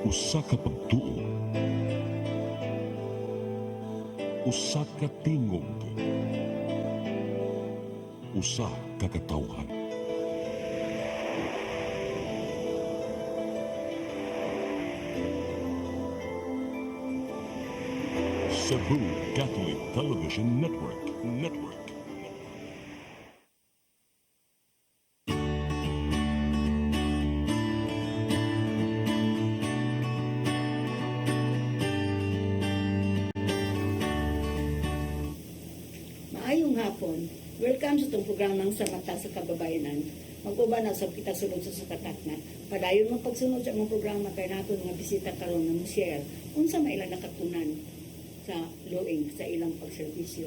Usa ka pagtuo, usa ka tingog, usa ka katawhan. Cebu Catholic Television Network. Maayong hapon. Welcome sa itong programang sa Mata sa Kababayanan. Mag-uba na sa kita sunod sa sukatak na. Padayon mo pagsunod sa mga programa kay nato mga bisita karon nga mo-share unsa may ilang nakatunan sa luing sa ilang pagserbisyo.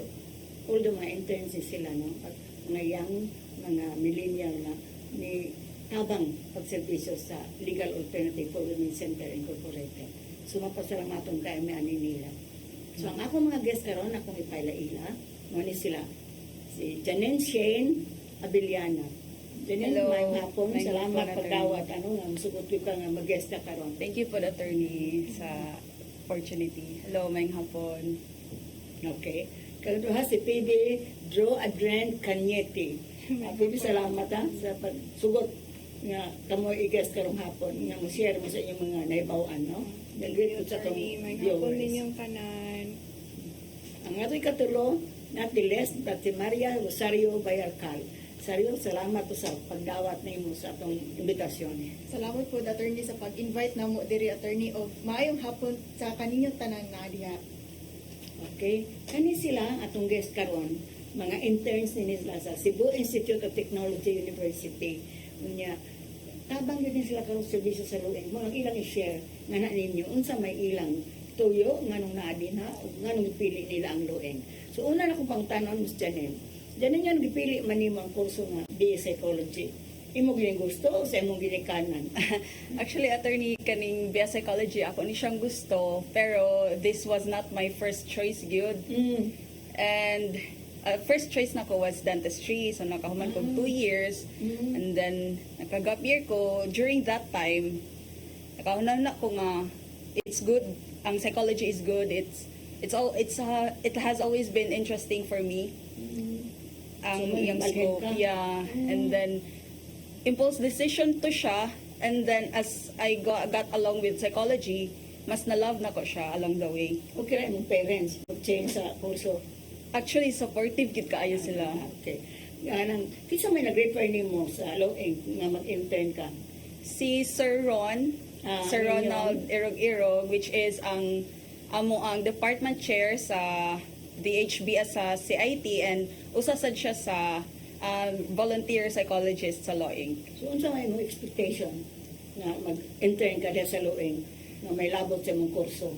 Although mga interns sila, no? At mga young, mga millennial na ni tabang pagserbisyo sa Legal Alternative for Women Center Incorporated. So mapasalamaton kayo may ani nila. So ang ako mga guest karon akong ipaila-ila. Muna sila, si Janine Shane Abiliana. Janine, Hello. may hapon. May Salamat hapon, pagdawat. Sugot ka nga mag-guest ka karon. Thank you po, attorney, sa opportunity. Hello, may hapon. Okay. Kaduha si PB Drew Adrian Cañete. PB, salamat sa pagsugot nga kamo i-guest karong hapon nga mo-share mo sa inyong mga naibawan, no? Nagdito sa itong May hapon viewers. ninyong tanan. Ang ato'y katulo na tiles at si Maria Rosario Bayarcal. Sario, salamat po sa pagdawat na mo sa atong imbitasyon. Salamat po, attorney, sa pag-invite na mo diri, attorney, o maayong hapon sa kaninyong tanan na diha. Okay? Kani sila atong guest karon, mga interns ni nila sa Cebu Institute of Technology University. Unya, tabang yun sila karong serbisyo sa luing. Mo ang ilang i-share nga na ninyo unsa may ilang tuyo nganong naadin ha ug nganong ipili nila ang luing. So una na ko pang tanon Ms. Janine. Janine yan gipili man nimo ang kurso nga BA Psychology. Imo gining gusto o sa imong ginikanan? Actually, attorney, kaning biopsychology, ako ni siyang gusto, pero this was not my first choice, good. Mm. And first choice na ko was dentistry, so nakahuman ko 2 years. Mm. And then, naka-gap year ko. During that time, nakahunan na ko nga, it's good, ang psychology is good, it has always been interesting for me. Ang So, may yung balhin scope, ka? yeah. And then, impulse decision to siya. And then, as I got along with psychology, mas na-love na ko siya along the way. Okay ra imong parents mag-change sa kurso. Actually, supportive gid kaayo sila. Okay. Ganang, kisa may nag-refer nimo sa Loeng nga mag-intern ka? Si Sir Ron, Sir ano Ronald Irog-Irog, which is ang department chair sa DHBS sa CIT, and usa sad siya sa volunteer psychologist sa Loeng. So, unsa may imong expectation na mag-intern ka diha sa Loeng na may labot sa imong kurso?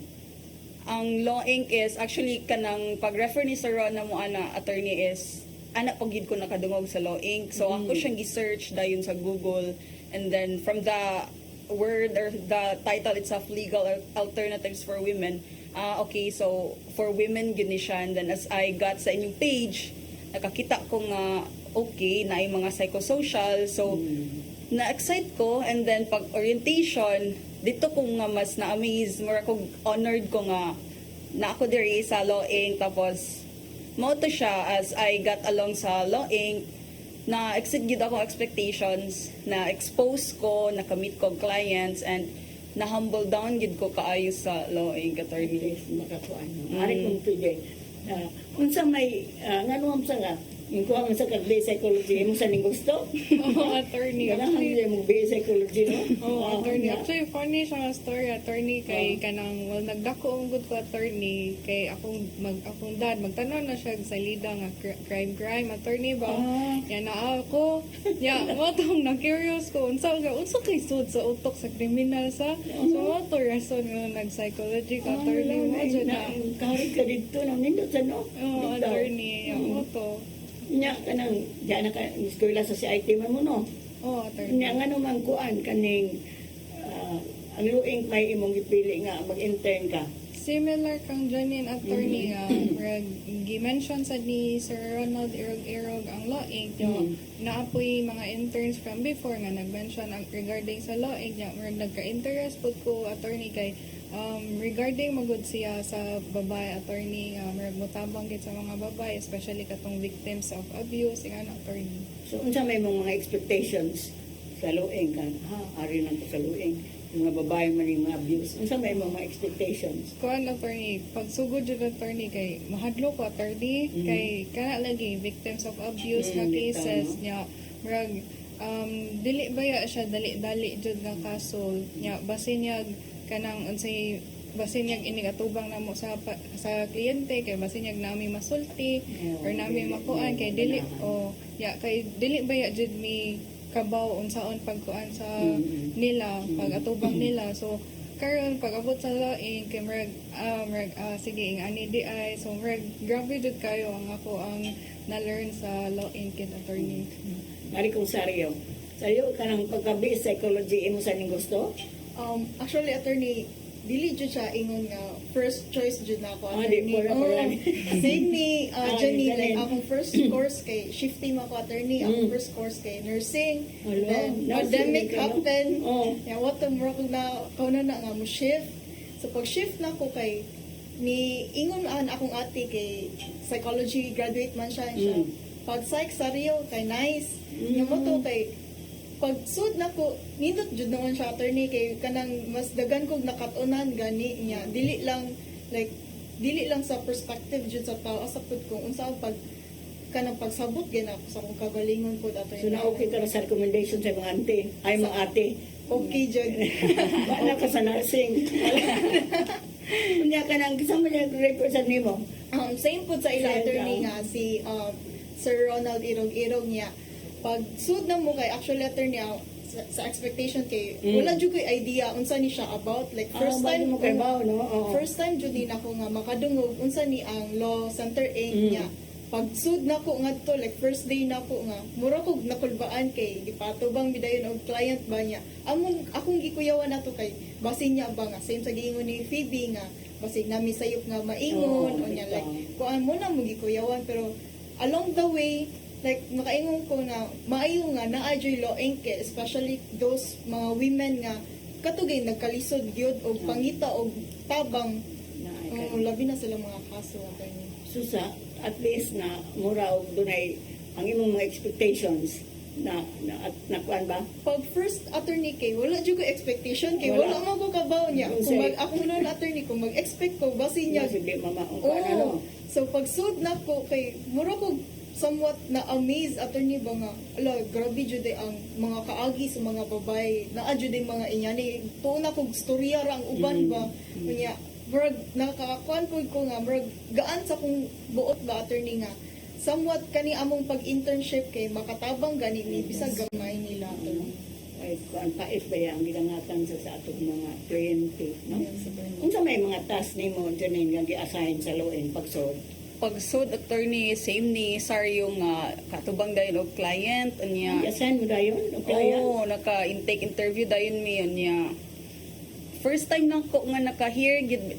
Ang Loeng is actually kanang pag-refer ni Sir Ron na mo ana attorney is anak pagid ko nakadungog sa Loeng. So ako siyang gi-search dayon sa Google, and then from the word or the title itself, Legal Alternatives for Women, okay, so for women gini siya. And then as I got sa inyong page, nakakita ko nga okay na yung mga psychosocial, so na-excite ko. And then pag orientation dito ko nga mas na-amaze, more ako honored ko nga na ako diri sa Loeng. Tapos mo to siya, as I got along sa Loeng, na exceed gid ako expectations, na expose ko, nakamit ko clients, and na humble down gid ko kaayo sa Loeng, attorney. Yes, makatuan. Ari kung pwede. Unsa may, ngano sa nga, yung kuha mo sa kag-BA Psychology, mo sa ning gusto? Oo, attorney. Ganahan Actually, mo BA Psychology, no? attorney. nga. Actually, funny siya nga story, attorney, kay kanang, well, nagdako ang good ko, attorney, kay akong dad, magtanong na siya sa lida nga crime, attorney ba? Yan na ako. Mo tong na-curious ko, unsa kay sud sa utok sa kriminal sa? So, mo to rason nga nag-psychology ka, attorney. Mo dyan na. Kahit ka dito, nang nindot sa no? Oo, Dito. attorney. Mo to. Nya kanang diyan na ka eskwela sa CIT man mo no. Oo, attorney. Nya ngano man kuan kaning ang Loeng may imong gipili nga mag-intern ka. Similar kang Janine attorney nga gi-mention sa ni Sir Ronald Irog ang law inc naapoy mga interns from before nga nag-mention regarding sa law inc nga nagka-interest pud ko attorney kay regarding magud siya sa babae attorney murag motabang gid sa mga babae especially katong victims of abuse nga attorney. So, unsa may mga expectations sa luing ka? Ari lang ko sa luing. Yung mga babae man yung mga abuse. Unsa may mga expectations? Kuan attorney, pagsugod jud attorney kay mahadlo ko attorney kay kana lagi victims of abuse nga bitaw, cases no? nya murag dili baya siya dali jud nga kaso nya basin niya kanang unsay basin niya inigatubang namo sa kliyente kay basin niya nami masulti or nami makuan kay dili ya kay dili baya jud mi kabaw unsaon pagkuan sa nila pagatubang nila so karon pag-abot sa lain kay sige ani di ay so grabe jud kayo ang ako ang na-learn sa law and kid attorney. Mari kong Sario. Sario, kanang pagka-base psychology, imo sa ning gusto? Actually, attorney, dili jud siya ingon nga first choice jud na ako Di attorney. po na pala. Same ni Jenny, like Janine. akong first course kay shifting ako attorney, akong first course kay nursing. Hello, Then nursing pandemic ka, no? happened. Oh. Yeah, what the more ko na kauna na nga mo shift. So pag shift na ko kay ni ingon akong ate kay psychology graduate man siya. Pag psych sa Rio kay nice. Yung mo to kay pag sud na ko nindot jud naman siya attorney kay kanang mas dagan kog nakatunan gani niya dili lang sa perspective jud sa tao asa pud kung unsa pag kanang pagsabot gyud ako sa akong kagalingon pud attorney. So, na-okay ka na sa recommendation sa mga ante. Ay, mga ate. Okay jud. Wala ka sa nursing. Kunya ka nang kasama niya represent nimo. Same pud sa ila Same attorney daw. nga si Sir Ronald Irog niya pag sud na mo kay actually attorney sa expectation kay wala jud koy idea unsa ni siya about like first time mo kay Bao, no? Oo. first time jud din ako nga makadungog unsa ni ang law center Inc. niya pag sud na ko ngadto like first day na ko nga mura kog nakulbaan kay gipatubang bidayon og client ba niya akong gikuyawan nato kay basin niya ba nga same sa giingon ni Phoebe nga basig nami sayop nga maingon Oo, o niya bitaw. like kuan mo na mo gikuyawan pero along the way like makaingon ko na maayo nga naa joy law Inc. especially those mga women nga katugay nagkalisod gyud og pangita og tabang labi na sila mga kaso attorney. Susa, at least na mura o dunay ang imong mga expectations na kuan ba? Pag first attorney kay wala jud ko expectation kay Wala. wala mo ko kabaw niya Kung kung say- mag ako nun attorney kung mag-expect ko basin niya Sige, mama, ang kuan ano. so pag sud na ko kay mura ko somewhat na amaze attorney ba nga ala grabe jud ang mga kaagi sa mga babae naa jud mga inyani tuon na kog storya ra ang uban ba kanya murag nakakakuan ko nga murag gaan sa kong buot ba attorney nga somewhat kani among pag-internship kay makatabang gani ni bisag gamay nila attorney. Ay, kuan pait ba yan, ang ginangatan sa atong mga kliyente, no? Yes, attorney. Unsa may mga task nimo dyan nga gi-assign sa law and pagsod? Pagsud attorney same ni Sario nga katubang dayon og client unya. I-assign mo dayon? O client? Oo, naka-intake interview dayon mi unya. First time nang ko nga naka-hear gid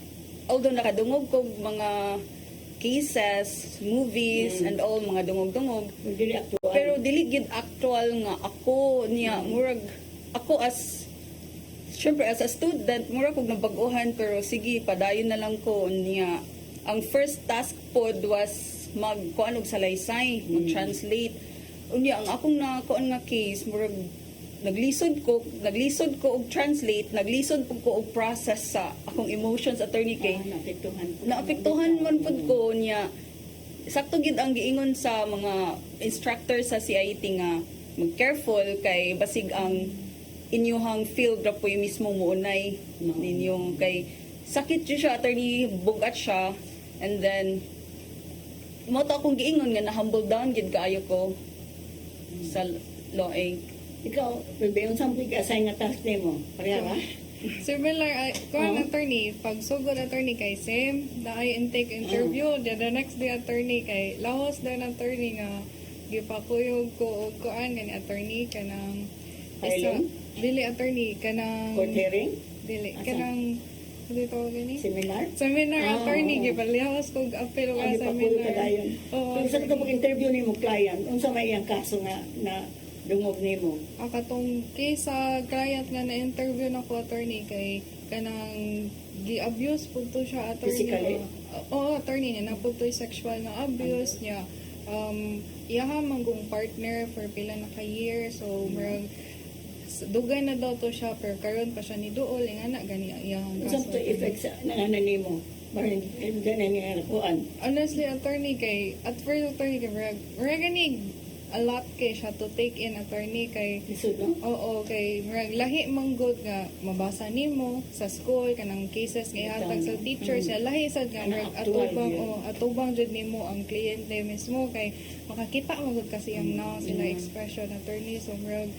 although nakadungog ko mga cases, movies and all mga dungog-dungog Dili actual. pero dili gid actual nga ako niya murag ako as syempre as a student murag kog nabag-uhan pero sige padayon na lang ko niya ang first task pod was magkuan og salaysay mag-translate unya ang akong nakuan nga case murag naglisod ko og translate naglisod pud ko og process sa akong emotions attorney kay naapektuhan man pud ko niya sakto gid ang giingon sa mga instructor sa CIT nga mag-careful kay basig ang inyuhang field ra po'y mismo muunay ninyong kay sakit jud siya attorney bugat siya and then mo to akong giingon nga na humble down gid kaayo ko sa law Inc. Ikaw, pwede sample ka-assign nga task nimo. Pareha ba? Similar, kuan attorney, pag sugod attorney kay same, daay intake interview, the next day attorney kay lahos daw ng attorney nga gipakuyog ko og kuan gani attorney kanang Filing? dili attorney kanang Court hearing? dili Asa? kanang dito gani. Seminar? Seminar Ah, attorney oo. gipalihas kog apel Ah, ka di pa po seminar. kadayon. Oo. Kung saan ka mag-interview ni mo client, unsa may iyang kaso nga na dungog nimo? Katong case sa client nga na-interview na ko attorney kay kanang gi-abuse pud to siya attorney. Physically? Oo, attorney niya napud to sexual na abuse niya. Iyaha man kong partner for pila na ka year so murag dugay na daw to siya pero karon pa siya ni duol ingana gani iyang Unsa to effect sa nangana nimo? Marin ganan nga nakuan. Honestly, attorney kay at first attorney kay murag gani a lot kay siya to take in attorney kay Lisod no? oo kay murag lahi manggod nga mabasa nimo sa school kanang cases nga hatag sa teachers ya lahi sad nga murag atubang jud nimo ang kliyente mismo kay makakita magud kasi ang now sila expression attorney so murag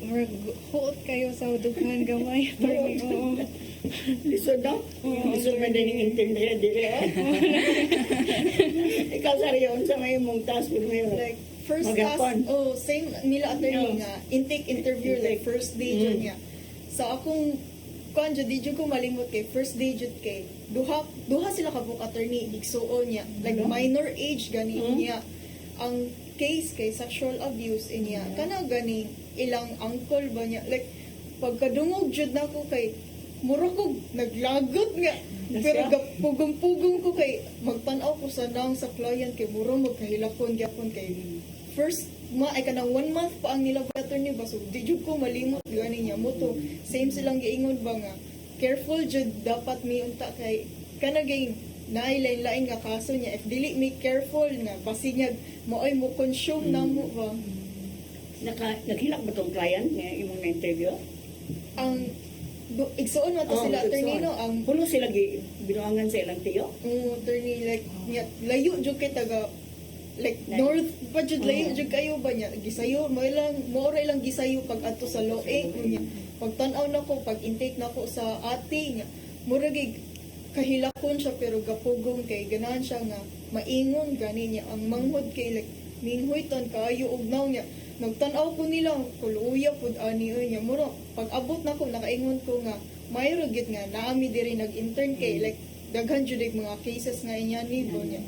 murag huot kayo sa dughan gamay attorney oo. Lisod no? Lisod man din yung internet dire. Ikaw sa riyon sa may mong task with me. Like, first Magapon. class, same nila attorney nga, intake interview, like, first day jud niya. So, akong, kuan jud, di jud ko malimot kay, first day jud kay, duha sila kabuk attorney, igsuon niya. Like, minor age gani niya. Ang case kay sexual abuse niya, kana gani, ilang uncle ba niya. Like, pagkadungog jud na ko kay, mura ko naglagot nga. Pero pugong-pugong ko kay magtanaw ko sa nang sa client kay mura magkahilakon gyapon kay first ay kanang 1 month pa ang nila attorney ba so di jud ko malimot gani niya mo to same silang giingon ba nga careful jud dapat mi unta kay kanagay naay-lain nga kaso niya if dili mi careful nga basinyag moay mo consume namo ba Naghilak ba tong client nga imong na-interview? ang igsuon man to sila attorney no ang Pulo sila binuangan sa ilang tiyo? attorney like niya layo jud kay taga like north pa jud layo jud kayo ba niya gisayo mo ilang gisayo pag adto sa loe niya pagtan-aw nako pag intake nako sa ate niya mura gig kahilakon siya pero gapugong kay ganahan siya nga maingon gani niya ang manghod kay like minhuiton kaayo ugnaw niya nagtan-aw ko nila kuluya pud ani niya mura pag abot nako nakaingon ko nga mayro gid nga naami diri nag-intern kay like daghan jud mga cases nga inya ni niya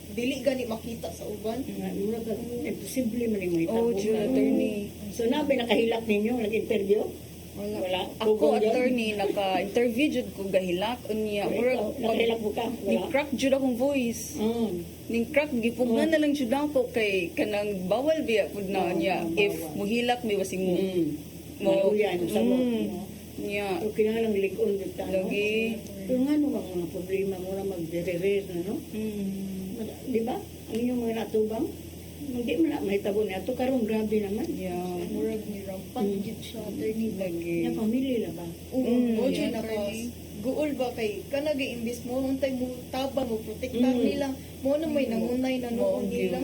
dili gani makita sa uban Mura ka, imposible man yung may Oh, tabo. June attorney. So nabi nakahilak ninyo, nag-interview? Wala. Ako Google yun? attorney naka-interview jud ko gahilak unya So, murag ikaw, nakahilak mo ka? ni Wala. crack jud akong voice. Ning crack gipugnan na lang jud ako kay kanang bawal biya pud na niya if muhilak mi basing mo Maluyan, sabot. niya So kinalang likon dito. lagi. Pero nga ano bang mga problema mo na mag-deriver na, no? Di ba? Ang inyong mga natubang? Hindi mo na mahitabo niya. Ito karon grabe naman. Yeah. murag ni rampant gid siya attorney Lagi. Niya, pamilya na ba? mo jud yeah, naka attorney. guol ba kay kana gi imbis mo untay mo tabang mo protektar nila mo na may nangunay na noon nila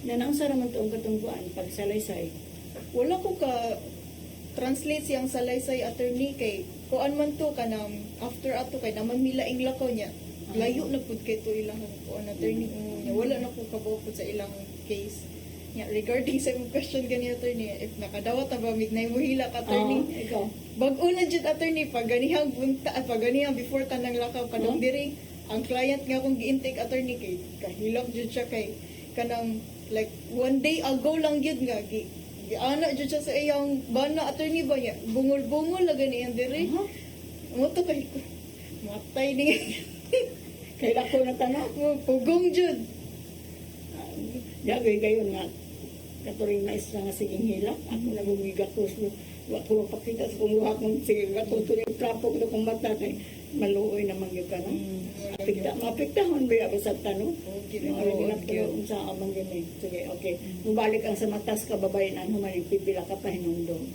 Nanangsa naman ito ang katungkuan pag salaysay. wala ko ka translate siyang salaysay attorney kay kuan man to kanang after ato kay naman milaing lakaw niya layo na pud kay to ilang kuan attorney niya wala na ko kabuo pud sa ilang case niya regarding sa imong question gani attorney if nakadawat ta ba mignay mo hila ka attorney Ikaw. bag-o na jud attorney pag ganihang bunta at pag ganihang before tanang lakaw kanang diri ang client nga akong gi-intake attorney kay kahilak jud siya kay kanang like one day ago lang jud nga ana jud siya sa iyang bana attorney ba niya bungol-bungol na ganiyang diri mo to kay matay ni Kaya ako na tanong. mo pugong jud Dagay kayo nga. Katuring maestra nga siging hilak. Ako nagugigat ko. Wa ko mapakita sa kung luha kong sige. Gatong tuloy trapo ko kong mata. Kay maluoy naman yung ka. Mapiktahon ba ako sa tanong? Ginaptuloy sa amang gini. Sige, okay. Mubalik ang sa matas kababayan. Ano man yung pipila ka pa hinundong.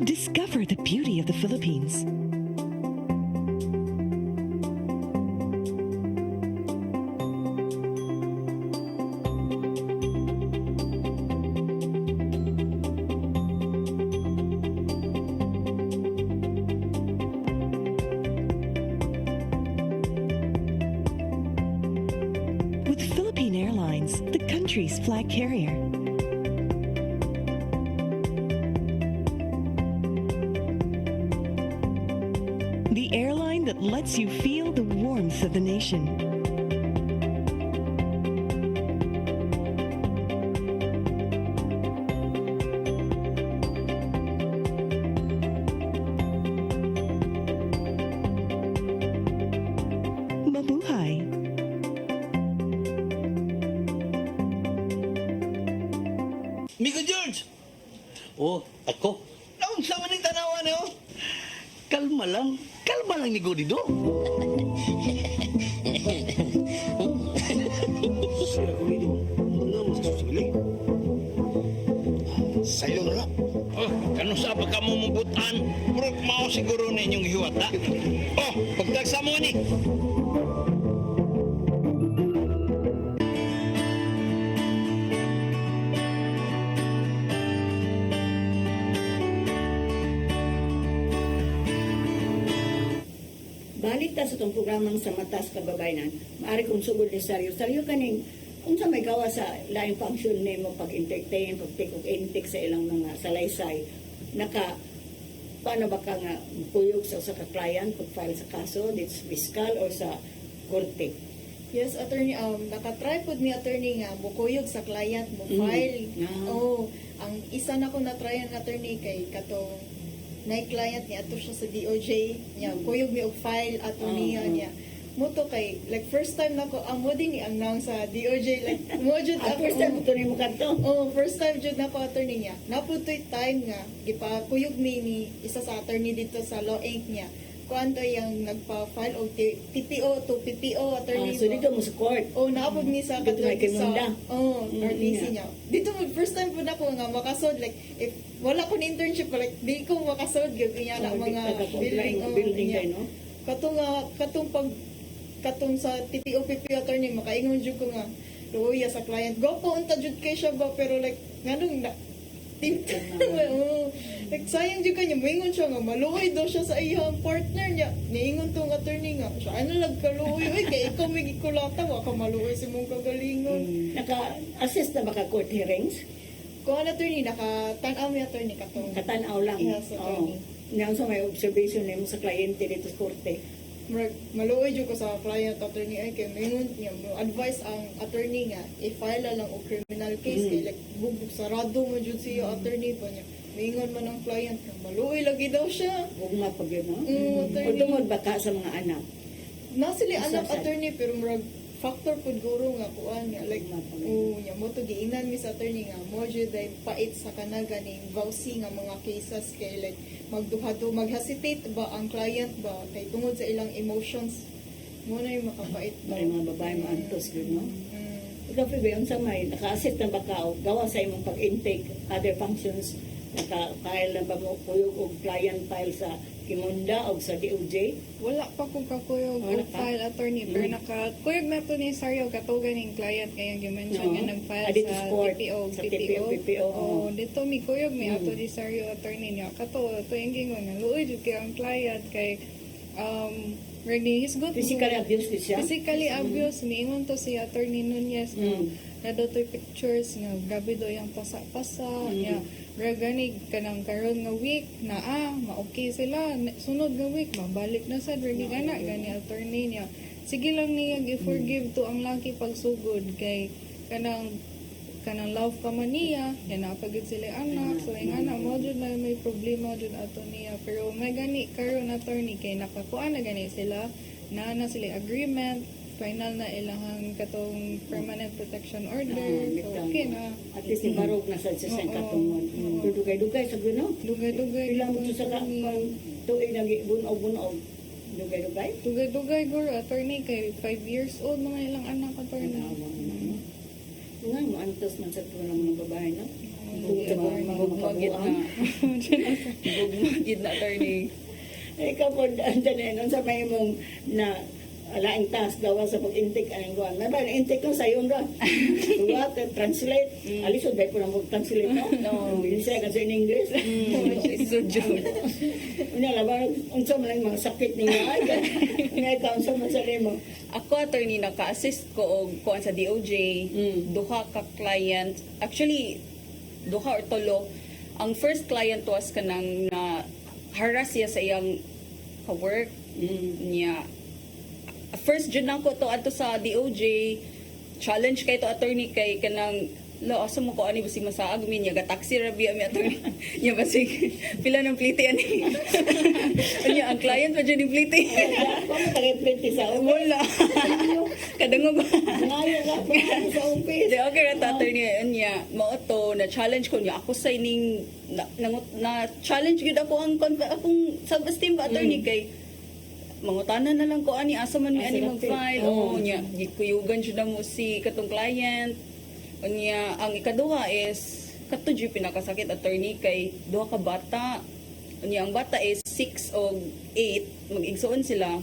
Discover the beauty of the Philippines. With country's flag carrier. The airline that lets you feel the warmth of the nation. Mabuhay! Miko George! Oh, ako? Naon sa maning tanawa niyo? Kalma lang ni Godido. Sira ko nito. Ano mo sa susigiling? Sa'yo na lang. Oh, kano sa ba ka mo mabutan? Purok mao siguro na inyong hiwata. Oh, pagdagsa mo ni. Balik ta sa itong programang sa Matas Kababayanan, maaari kong sugod ni Saryo kaning, kung sa may gawa sa laing function nimo pag-entertain, pag-take of intake sa ilang mga salaysay, paano ba ka nga puyog sa usa ka client pag-file sa kaso, it's fiscal or sa korte? Yes, attorney, nakatry po ni attorney nga mukuyog sa client mo file. Oh, ang isa na ko na-try ang attorney kay katong client niya ato siya sa DOJ niya kuyog mi og file ato niya niya moto kay like first time nako amo din ni ang sa DOJ like mo jud ako First time ito ni mo kanto? oh first time jud nako attorney niya naputoy time nga gipakuyog mi ni isa sa attorney dito sa Law Inc niya kuanto yang nagpa-file og TPO to PPO attorney So dito mo sa court? oh naapog ni sa Dito may kay Munda? oh RTC Yeah. niya dito mo first time po nako nga makasod like if wala ko ni internship like di ko makasod gyud niya na mga building niya. kayo, no? Katong sa TPO PPO attorney makaingon jud ko nga luya sa client go po unta jud kay siya ba pero like nganong na oh, like sayang jud kanya moingon siya nga maluoy daw siya sa iyang partner niya niingon tong attorney nga siya ano lag kaluoy oy kay ikaw may gikulata wa ka maluoy sa mong kagalingon Naka-assist na ba ka court hearings? Kung attorney nakatan-aw mi attorney katong Katanaw lang. Yes, Oo. attorney. Ngayon sa may observation nimo sa kliyente dito sa korte. maluoy jud ko sa client attorney ay kay mingon niya mo advice ang attorney nga i-file lang og criminal case kay like bubog sarado mo jud siya attorney pa niya mingon man ang client nga maluoy lagi daw siya Huwag mapag yun, no? attorney. O tungod ba ka sa mga anak? nasili anak Isa-isa. attorney pero murag factor pud guro nga kuan nga like nya mo to giingnan mi sa attorney nga mo jud ay pait sa kanaga ning vowsy nga mga cases kay like magduhado maghesitate ba ang client ba kay tungod sa ilang emotions mo na yung makapait ba May mga babae maantos yun, no? Mm. Ikaw, Phoebe, yung sa may naka-assist na ba ka o gawa sa imong pag-intake, other functions, naka-file na ba mo kuyog o client file sa Kimunda o sa DOJ? Wala pa kong kakuyog Wala og pa? file attorney pero nakakuyog na to ni Saryo katugan ning client kaya gi-mention No. nga nag-file Ah, dito sa sa court. TPO Sa TPO, Oh, dito mi kuyog mi Mm. ato di Saryo attorney niya kato to yung gingon nga luoy jud kay ang client kay Regni hisgot Physically abused siya? physically abuse miingon to si attorney Nunez na daw to'y pictures nga grabe daw yung pasa-pasa niya gani kanang karon nga week na ma-okay sila sunod nga week mabalik na sad ready gana gani attorney niya sige lang niya gi-forgive to ang laki pagsugod kay kanang love pa man niya kaya napagid sila anak so yung anak mo jud na may problema jud ato niya pero may gani karon attorney kay nakakuan na gani sila na sila agreement final na ilahang katong permanent protection order so okay na At least ni Barog na sa sasang Oo. katungod. Dugay-dugay sa gano'n. dugay-dugay Ilang mo sa tuig na bunog-bunog. Dugay-dugay? dugay-dugay guro attorney kay 5 years old mga ilang anak attorney Nga, maantos man sa tuwa ng mga babae, no? Bugmagid na. Bugmagid na attorney. Ikaw po, andyan sa may mong na alaing task gawa sa pag-intake anong gawa. May ba, intake ko sa iyo ron. What? Translate. Alisod, dahil po lang mag-translate, no? No. Binisaya kasi in English. So June. Unya, laban, unsa man lang mga sakit niya. Ay, nga ikaw, unsa man sa mo. Ako attorney naka-assist ko og kuan sa DOJ, duha ka client. Actually duha or tulo. Ang first client was kanang na harass siya sa iyang ka-work niya. First jud nang ko to adto sa DOJ. Challenge kay to attorney kay kanang lo asa mo ko ani basig masaag mi niya ga taxi ra biya mi attorney. Niya basig pila ng plite ani. Anya ang client pa jud ni plite. Ako mo tagay sa Wala. Kadangog. Ngayon ka po sa office. Di okay ra ta attorney niya mao to na challenge ko niya ako sa ining na challenge gid ako ang akong self-esteem ba attorney kay mangutanan na lang ko ani asa man mi ani mag-file niya gikuyugan jud na mo si katong client niya. Ang ikaduha is kato jud pinakasakit attorney kay duha ka bata niya. Ang bata is 6 o 8 mag-igsoon sila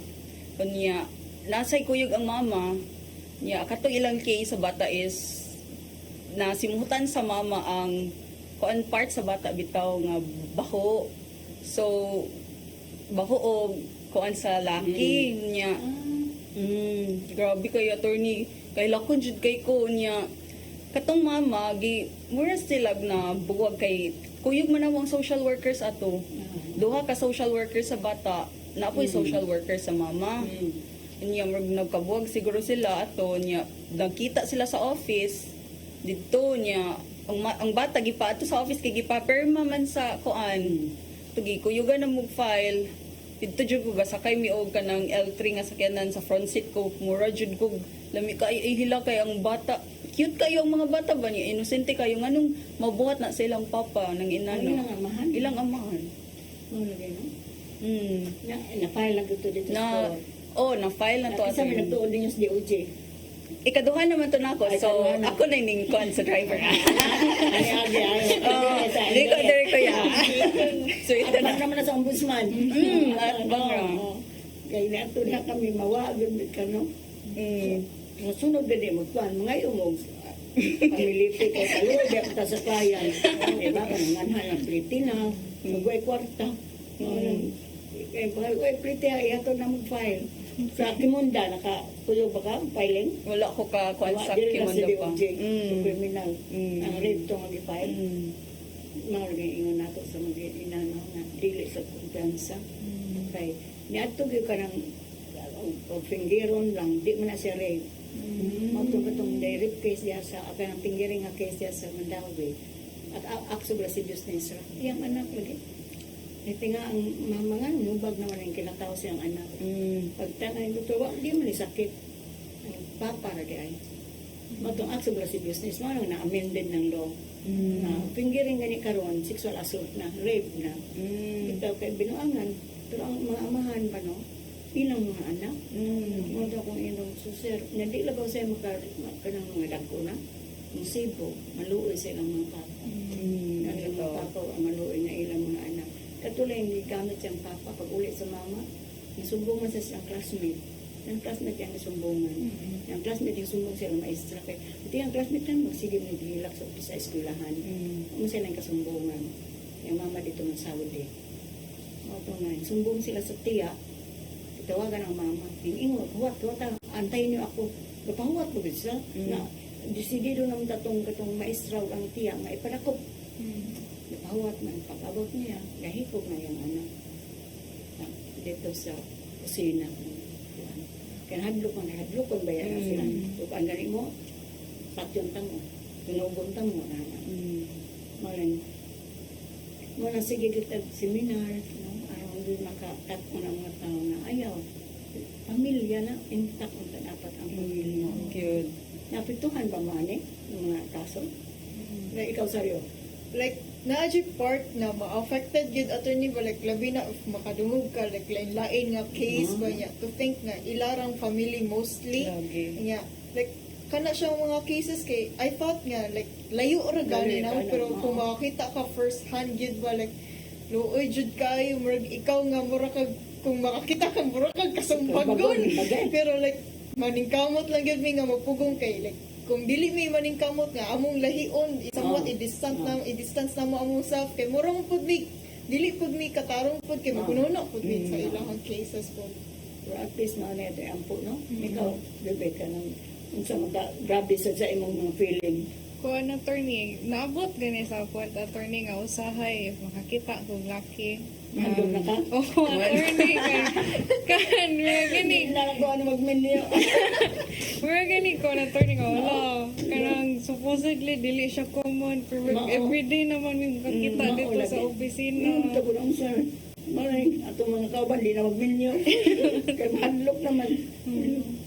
niya. Nasay kuyog ang mama niya. Kato ilang case sa bata is nasimutan sa mama ang kuan part sa bata bitaw nga baho. So baho o kuan sa laki niya. Grabe kayo attorney. Kay lakon jud kay ko niya. Katong mama gi mura sila na buwag kay kuyog man ang social workers ato. Duha ka social workers sa bata, napoy social workers sa mama. Niya nagkabuwag siguro sila ato niya. Nagkita sila sa office dito niya. Ang bata gipa ato sa office kay gipa-perma man sa kuan. Tugi kuyugan na mo file. Dito jud ko gasakay mi og kanang L3 nga sakyanan sa front seat ko. Mura jud ko lami kay ihila kay ang bata. Cute kayo ang mga bata ba niya? Inosente kayo. Nganong mabuhat na sa ilang papa ng inano? Ilang amahan? Ilang amahan. Ano lagay no? Mm. Na-file lang ito dito Na, sa na-file na to. Isa may nagtuon din yung sa DOJ. Ikaduha naman to na ako. Ay, So, ikaduha na. ako na yung kuan sa driver. Ay. Hindi ko dire ko ya. So, ito At na. naman na sa ombudsman. At bangra. Kaya nato na kami mawagod ka no. Sa sunod na di magkuhan, mga umog, pamilipi kay kaluwa, di ako ta sa client. Diba, kananganhan ang pretty na, magway kwarta. Kaya pagkaway pretty, iyato na mag-file. Sa Kimunda, nakapuyo ba ka, filing? Wala ko ka kuan sa Dili na sa Kimunda pa. DOJ, sa criminal. Ang rape to mag-file. Mm. Mga lagay ingon nato sa mga inano na dili sa kumpiyansa. Kay, niadto gyud ka ng pinggiron lang, di man na siya rape. Matong rape case diya sa ng pinggiring nga case diya sa Mandawi. At acts of lascivious nature. Iyang anak lagi. Ito nga ang mama nga, nubag naman ang kinataw siyang anak. Pagtangan yung doktor, di man ni sakit. Ang papa lagi ay. Matong acts of lasciviousness, mga na-amended ng law. Na pinggiring gani karon, sexual assault na, rape na. Ito kay binuangan. Pero ang mga amahan pa no, ilang mga anak. Mga kung inong suser. Hindi lagaw sa'yo kanang mga dagko na. Yung sibo, maluoy sa ilang mga papa. Ang ilang mga papa, maluoy na ilang mga anak. Katulad yung gamit siyang papa, pag ulit sa mama, nasumbungan sa siyang classmate. Yung classmate yung nasumbungan. Yung classmate yung sumbong siya ng maestra. Kaya ito yung classmate kan magsigim ng gilak sa eskwelahan. Ano sila yung kasumbungan. Yung mama dito ng Saudi. Ito nga, sumbong sila sa tiya. Tawagan ang mama. Ingot, huwat, antayin niyo ako. Napahuwat mo bisa. Na, desidido naman katong maestra ang tiya, maipadakop. Napahuwat man, pag-abot niya, nahikog na yung anak. Dito sa kusina. Kaya hadlokon ba yan sila. Kung ang gani mo, patyon tamo, tunubon tamo. Muna sige kita seminar, aron doon makakat mo ng mga tao na ayaw. Pamilya na, intact ang dapat ang pamilya. Cute. Napituhan ba mo ani ng mga kaso? Na ikaw saryo? Like, na-adjip part na ma-affected yun attorney ba, like, labi na if makadungog ka, like, lain nga case ba niya, to think nga, ilarang family mostly, Lagi. nga, like, kana siyang mga cases kay, I thought nga, like, layo ra gani na, pero kung makakita ka first hand yun ba, like, luoy jud kayo, murag ikaw nga, mura kag, kung makakita ka, mura kag kasumbagon, pero like, maningkamot lang yun, may nga magpugong kay, like, kung dili may maningkamot nga among lahion somewhat i-distance na mo among self kay murang pud mi dili pud mi katarong pud kay magununo pud mi sa ilang cases pud Pero at least na ito ampo, no? Ikaw, bebe ka ng unsa grabe sa imong mga feeling. Kuan attorney, naabot gani sa point attorney nga usahay makakita kog laki. Handog na ka? Oh, attorney kan Hindi gani. na ako ano magminyo. Mura gani ko na attorney nga wala. Kanang supposedly dili siya common pero everyday naman yung kakita dito sa opisina. Tapos ang sir, maray, atong mga kauban, di na magminyo. Kaya mahadlok naman.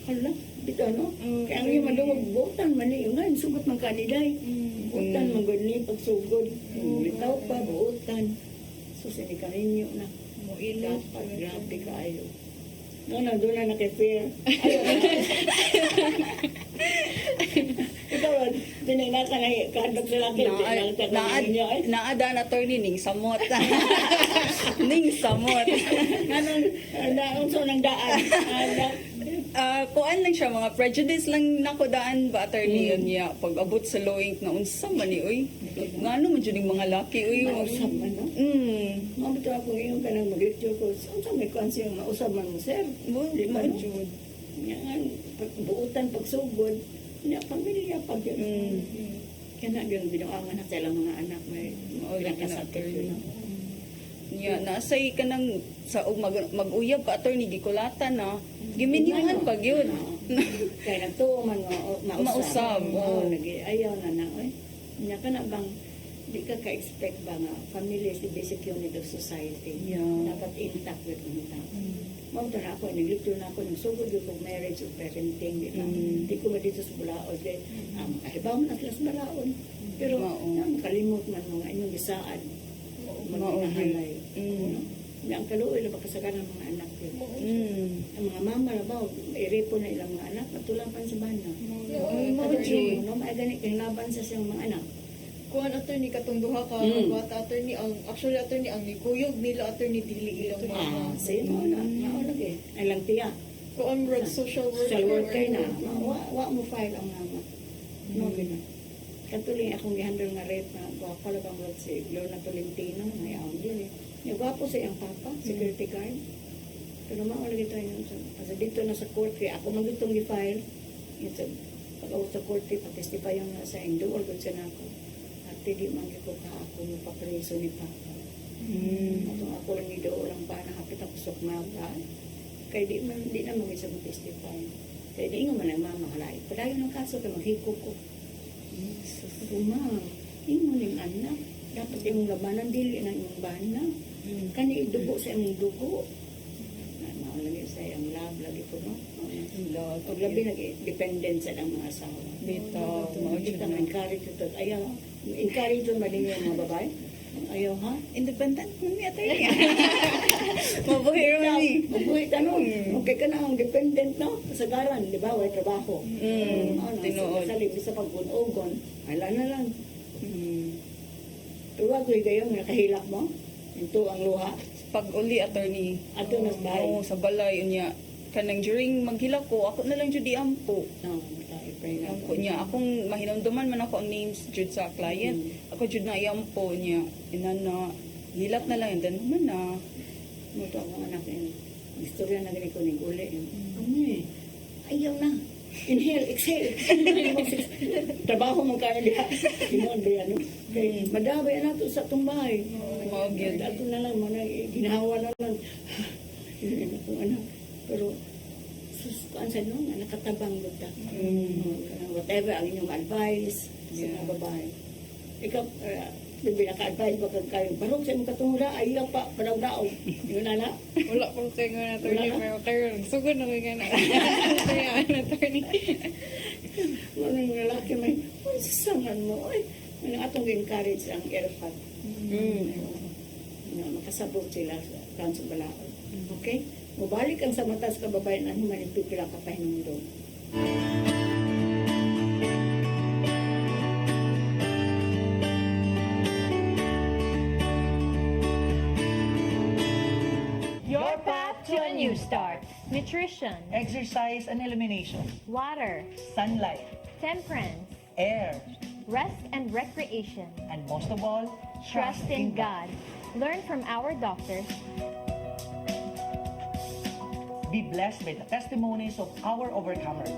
Hala, bito no? Kaya ang yung madungog, buutan man niyo nga, sugot man kaniday. Buutan, magani, pagsugod. Bitaw pa, buutan. So, sinikarinyo na. Mo ilog. Dapat, grabe kaayo. No, doon na naki-fair. Ikaw, tinay ka na kahadlok sa laki. Naada na attorney ning samot. Ning samot. Anong, unsa nang daan? Kuan lang siya, mga prejudice lang nako daan ba attorney yun niya pag abot sa lowing na unsa man ni uy. Ngano man jud ning mga laki uy. Mausap man, no? Mabito ako ngayon ka nang mag-lecture ko. Unsa may kwansi yung mausap man mo, sir? Di ba, no? Jud. Yan, buutan, pagsugod. Niya, pamilya, pag yun. Kaya na yun, binuangan na silang mga anak. May ilang kasakit yun. Niya nasay ka nang sa mag-uyab ka attorney gikulatan na. Giminyuhan pag yun. Kaya nagtuo man Mausap, Oo, oo. ayaw na na. Niya ka na bang, di ka ka-expect ba nga, family is the basic unit of society. Yeah. Dapat intact with mga tao. Mawag na ako, nag-lecture na ako, nagsugod yung pag marriage o parenting, di ba? Di ko dito sa Bulaod, makahibaw mo na sila sa Balaod. Pero, makalimot man mga inyong gisaan. O maginahalay. Ang kaluoy na bakasagan ng mga anak yun. Ang mga mama na ba, irepo na ilang mga anak, matulang pa sa bana. Attorney, no, maagani kay laban sa siyang mga anak. Kuan attorney katong duha ka bata attorney ang actually attorney ang nikuyog nila attorney dili ilang mga Sino na, lagi. Ay lang tiya. kuan rod social worker. Social worker na. Wa mo file ang mama. No, gina. Katuloy akong gihandle nga rape na gwapa lang ang rod si Leona Tolentino. May awang yun eh. Yung gwapo sa iyang papa, security guard. Pero maula gito yun. Kasi dito na sa court, kaya ako magitong gi-file. Yun sa pag-awag sa court, patestify yung nasa indo, or good siya na ako. At hindi man ko ka ako mapapreso ni papa. Atong ako lang nido lang pa nakapit ako sa mga kaya di na mag-isa mag-testify. Kaya di nga man ang mama halay. Padayon ng kaso kaya maghiko ko. Ma, imo ning anak. Dapat yung labanan dili na imong bana. Kani dugo sa imong dugo. Maulagi sa iyang love lagi ko no. Pag labi nag-dependent sa ng mga asawa. Dito, Hindi ka ma-encourage ito. Ayaw, encourage yung mali yung mga babae. Ayaw ha? independent man mi attorney. Mabuhay ron ni. Mabuhay ka no. Okay ka na ang dependent no. Kasagaran, di ba? Way trabaho. Tinuod. Sa libre sa pag-ugon, ala na lang. Pero wag ko gayon, nakahilak mo. Ito ang luha. Pag uli attorney. Ato na sa bahay. Oo, sa balay unya. Kanang during maghilak ko, ako na lang jud ampo. No, tayo pray na. Ampo niya. Akong mahinamduman man ako ang names jud sa client. Ako jud na iampo niya. Inana, hilak na lang. And then naman na. Muto ang anak yun. Ang istorya na ganito ni uli. Amay, ayaw na. Inhale, exhale. Trabaho mo kaya diha. Inon ba yan? Kaya madabay na ito sa tumbay. Magyud. Ato na lang, ginawa na lang. Yun akong anak. Pero, kuan sa nung, nakatabang buta. Whatever ang inyong advice sa mga babae. Ikaw, Bibi naka-advise ba kayo? Barog sa imong katungura, ayaw pa, padaw-daw. Yun na na. Wala pang kayo nga attorney Wala ka? pero kayo sugod na kayo nga kaya ang attorney. Mga lalaki may, sasangan mo, ay, mga atong encourage ang airpad. Makasabot sila sa kanso balaod. Okay? Mubalik ang sa mata sa kababayan na humanipipila ka pa hinundong. Your path to a new start. Nutrition, Exercise and elimination, water, sunlight, temperance, air, rest and recreation. and most of all, Trust in God. Learn from our doctors. Be blessed by the testimonies of our overcomers.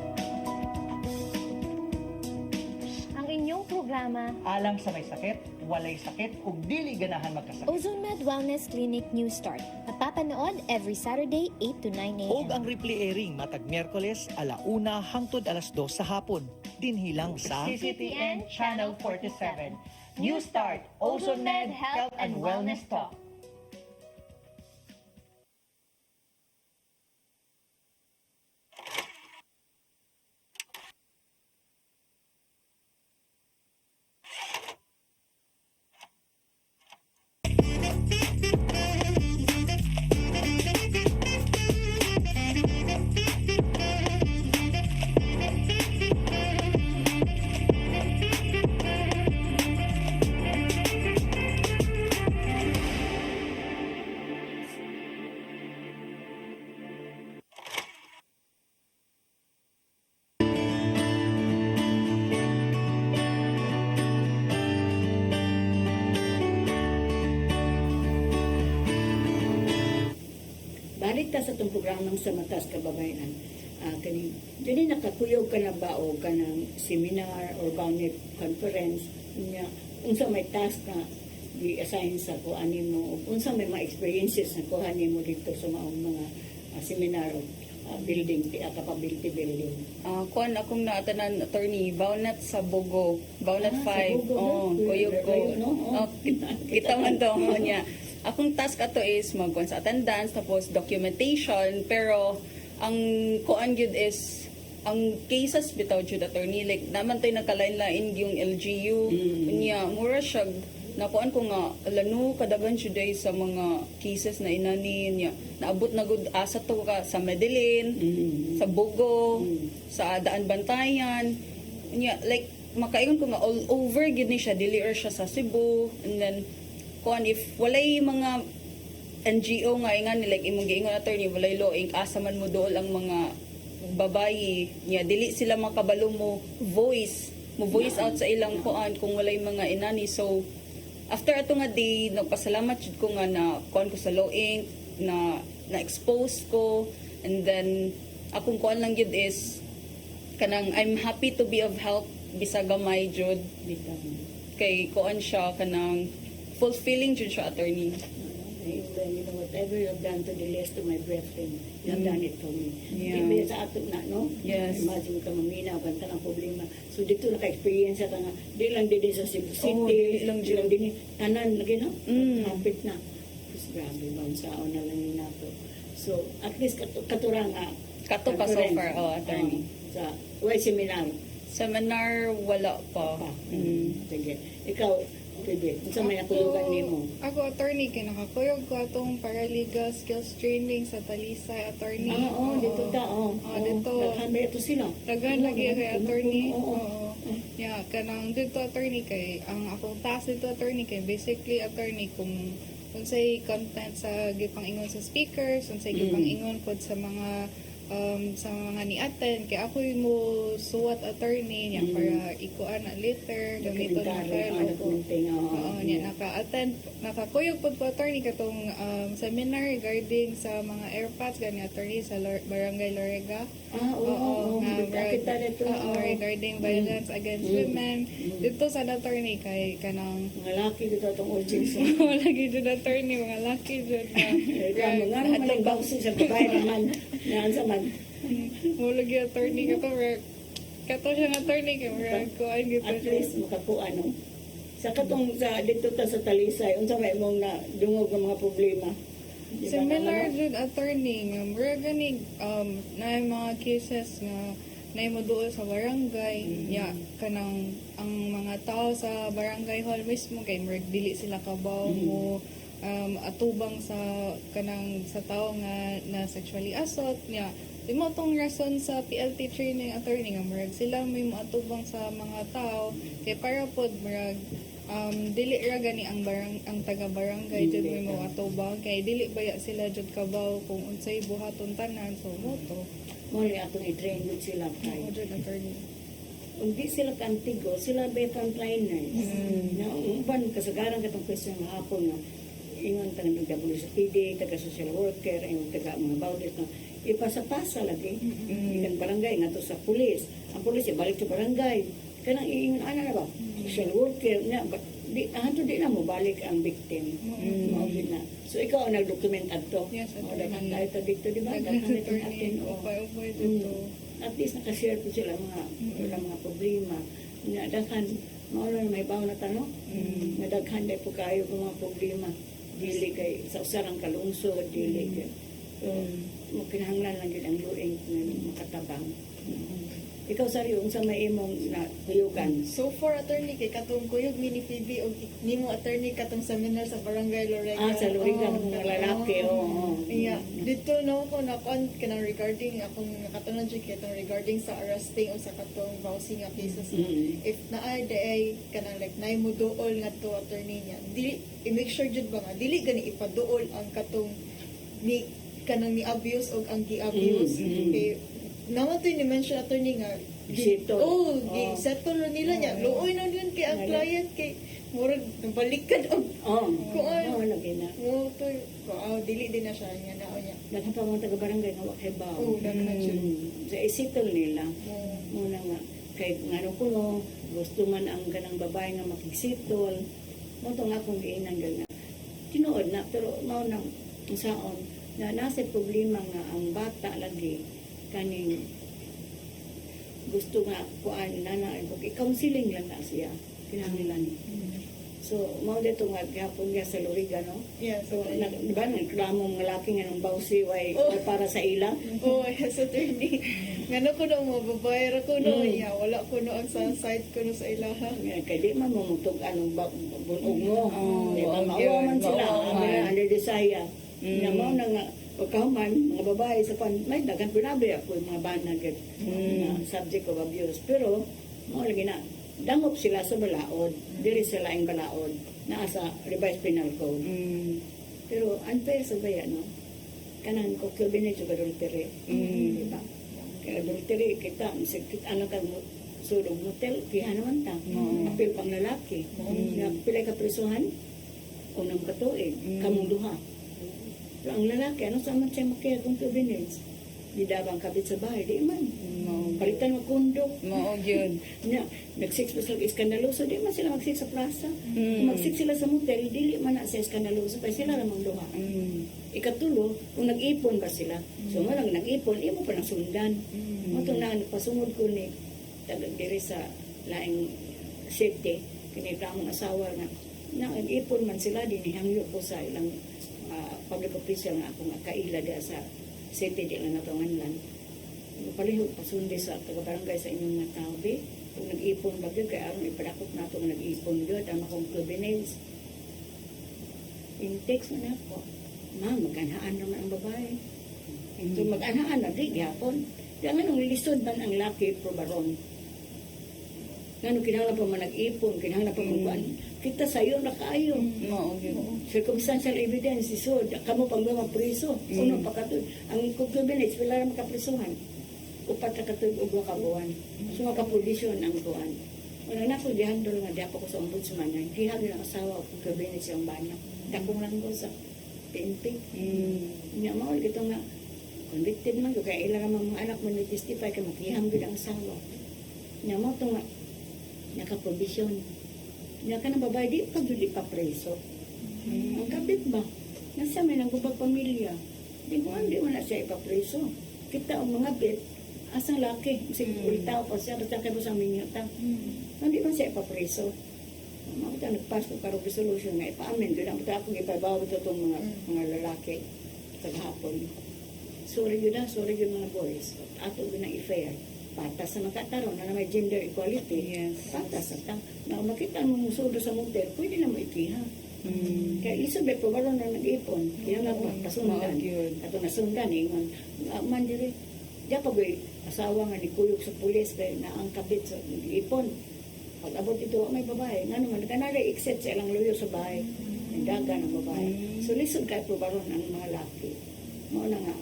Ang inyong programa, Alang sa may sakit, walay sakit, ug dili ganahan magkasakit. OzoneMed Wellness Clinic New Start. Mapapanood every Saturday, 8 to 9 Og a.m. ang replay airing matag Miyerkules 1:00 hangtod 2:00 sa hapon. Dinhilang sa CCTN Channel 47. New Start, OzoneMed Health and Wellness Talk. Balik ta sa itong programang sa Matas Kababayan. Dili nakakuyog ka na ba o ka ng seminar or bounded conference niya, unsa may task na di-assign sa kuha mo, o unsa may mga experiences na kuha mo dito sa mga seminar o building, capability building. Kuan akong naatanan attorney, Baunat sa Bogo, Baunat Sa 5. Bogo, no? Kuyog ko. Layo, no? Kita man to niya. Akong task ato is magkuan sa attendance tapos documentation, pero ang kuan gyud is ang cases bitaw jud attorney, like naman tayo nagkalain-lain yung LGU niya, mura siya nakuan ko nga lano kadagan jud day sa mga cases na inani niya, naabot na gud asa to ka sa Medellin, sa Bogo, sa Daan Bantayan niya, like makaingon ko nga all over gid ni siya, dili or siya sa Cebu, and then kuan if walay mga NGO nga ingan like imong giingon attorney, walay law asa man mo dool ang mga babayi niya, dili sila makabalo mo voice out sa ilang kuan kung walay mga inani. So after ato nga day, nagpasalamat jud ko nga na kuan ko sa Law Inc. na expose ko, and then akong kuan lang jud is kanang I'm happy to be of help bisag gamay jud kay kuan siya kanang fulfilling jud siya attorney. Whatever you have done to the least of my brethren, you have done it for me. Yeah. Hindi sa ato na, no? Yes. Imagine ka mamina, banta ng problema. So dito naka-experience ka nga, di lang din sa Cebu City, dili lang di lang din, tanan, lagi no? Hapit na. Tapos grabe, bansaon na lang yun nato. So, at least katurang Kato pa so far, attorney. Sa, why seminar? Seminar wala pa. Sige. Ikaw, Bebe, sa may natulugan nimo. Ako, attorney, kinakakuyog ko atong paralegal skills training sa Talisay, attorney. Dito ta, dito. Naghamay ito sila. Dagan lagi kay attorney. Oo. Yeah, kanang dito attorney kay ang akong task dito attorney kay basically attorney kung unsay content sa gipang-ingon sa speakers, unsay gipang-ingon pod sa mga ni-attend kay ako mo suwat attorney niya para ikuan na later gamiton na file ako. Niya nakakuyog pod ko attorney katong seminar regarding sa mga airpods gani attorney sa Barangay Lorega. Regarding violence against women. Dito sa attorney kay kanang Mga laki dito itong urgency. wala gid attorney mga laki jud Mga naman bawsi sa babae naman. Yan sa man. Mula gyud attorney kato siya nga attorney kay murag kuan gid At least makakuha, no? Sa katong sa dito ta sa Talisay, unsa may mong na dungog ng mga problema? Di ba similar naman, jud attorney nga murag gani na mga cases nga na duol sa barangay kanang ang mga tao sa barangay hall mismo kay murag dili sila kabaw mo atubang sa kanang sa tao nga na sexually assault niya. Imo tong rason sa PLT training attorney nga murag sila may moatubang sa mga tao kay para pod murag dili ra gani ang taga barangay jud may moatubang kay dili baya sila jud kabaw kung unsay buhaton tanan so mo to mo ni atong i-train mo sila mo kay. jud attorney. Kung di sila kantigo, sila ba frontliners? Na uban kasagaran katong question ng hapon nga ingon taga WSPD, taga social worker, ingon taga mga bawders na ipasa-pasa lagi. Ikan barangay nga to sa pulis. Ang pulis ibalik sa barangay. Kanang iingon ana na ba? Social worker na di na mo balik ang victim. Mao gid na. So ikaw ang nagdocument adto. Yes, O attorney. daghang tayo dito di ba? Daghang ito natin. Upay-upay dito. At least nakashare ko sila mga problema. Nga daghan mao na may bawo na tanong. Nga daghan day po kayo kung mga problema. Dili kay sa usarang kalungsod, dili kay. So, makinahanglan lang yun ang luing na makatabang. Ikaw, Sario, unsa may imong na kuyugan? So far, attorney, kay katong kuyog mini PB o nimo attorney katong seminar sa Barangay Lorega. Sa luwigan ng mga lalaki, Yeah. Dito no ko na kon kanang regarding akong nakatunan siya katong regarding sa arresting o sa katong housing nga cases. If naay day kanang like naay mo duol nga to attorney niya. Dili i-make sure jud ba nga dili gani ipaduol ang katong ni kanang ni abuse o ang gi-abuse. Kay naman to ni mention attorney nga Settle. settle na nila niya. Luoy na din kay ang client kay murag balikan og Kung ano, lagi na. mo to dili din na siya nga nao niya. Daghan pa mga taga-barangay nga wakay baw. Daghan siya. Sa isitol nila, Oo. muna nga, kay ngano ko no, gusto man ang ganang babae nga makigsitol, mo to nga akong giinan nga. Tinuod na, pero mao nang saon, na nasa problema nga ang bata lagi, kaning gusto nga kuan nana ko i-counseling lang na siya kinahanglan so mao dito nga gihapon niya sa Loriga no Yeah, so so di ba nagreklamo ng lalaki nga ng bawsi way para sa ila yes, attorney. Ngano ko no mo babayar ko no ya wala ko no ang sa side ko no sa ilaha. kay di man mo mutog anong bunog mo di ba wag yun, maawaman sila maawaman. ang under desire na mao na nga pagkahuman, mga babae sa pan, may dagan pinabi ako yung mga banag na subject of abuse. Pero, mga lagi na, dangop sila sa balaod. Diri sila ang balaod na sa revised penal code. Pero, unfair sa baya, no? Kanang concubinage o adultery. Diba? Kaya adultery, kita, ano ka, sulog motel, kiha naman ta. Apil pang lalaki. Pilay ka prisuhan, unang katuig, kamong duha. Pero ang lalaki, ano saan man siya makaya kung convenience? Di dabang kabit sa bahay, di man. Palitan mo kundok. Mao yun. Nag-six pa sila iskandaloso, di man sila mag-six sa plaza. Kung mag-six sila sa motel, dili man na sa iskandaloso, pa sila ramang duha. Ikatulo, kung nag-ipon ba sila, so nga lang nag-ipon, imo pa nang sundan. Matong na, nagpasunod ko ni tagang diri sa laing city, kinigramong asawa na nag-ipon man sila, dinihangyo ko sa ilang public official nga ako nga kaila da sa city di lang natungan lang. Palihog pasundi sa taga-barangay sa inyong nga tao, be. Kung nag-ipon ba yun, kaya aron ipadakot na ito nag-ipon yun, ang akong clubinates. In-text mo na ako, ma'am, mag-anhaan naman ang babae. So mag-anhaan na, di, gihapon. Kaya nga nung lisod man ang laki pro baron. Nga nung kinahanglan pa man nag-ipon, kinahanglan pa man kita sayo na kayo. Mao yun. Circumstantial evidence, so, kamo pang mga priso. Uno pa katod. Ang concubinage, wala na makaprisuhan. Upat na katod o ka buwan. So, makapodisyon ang buwan. Wala na ako, dihandol nga, di ako ko sa ombudsman. Gihag ng asawa o concubinage ang banyak. Dakong lang ko sa PNP. Nga mawal, ito nga, convicted man, kaya ilang mga anak mo nag-testify ka, makihang ang asawa. Nga mo ito nga, nakaprobisyon. Nga ka ng babae, di pa duli pa preso. Ang kabit ba? Nasa may nanggubag pamilya. Di mo na siya ipapreso. Kita ang mga bit, asang laki. Sige, ulitaw pa siya, basta kayo sa minyota. Hindi man siya ipapreso. Makita nagpas ko karong resolution nga ipaamin. Doon ang ako ipabaw ito itong mga lalaki sa hapon. Sorry yun mga boys. Ato yun ang i-fair. Patas na magkataroon na may gender equality. Yes. Patas at na makita mo musudo sa motel, pwede na mo ikiha. Kaya isabay po baron na nag-ipon. Kaya nga pa, pasundan. Ato nasundan, ingon. Man diri, diya pa ba asawa nga ni kuyog sa pulis kaya na ang kabit sa nag-ipon. Pag abot ito, may babae. Nga naman, kanala i-accept sa ilang lawyer sa bahay. Ang daga ng babae. So lisod kahit po baron ang mga laki. Mo na nga,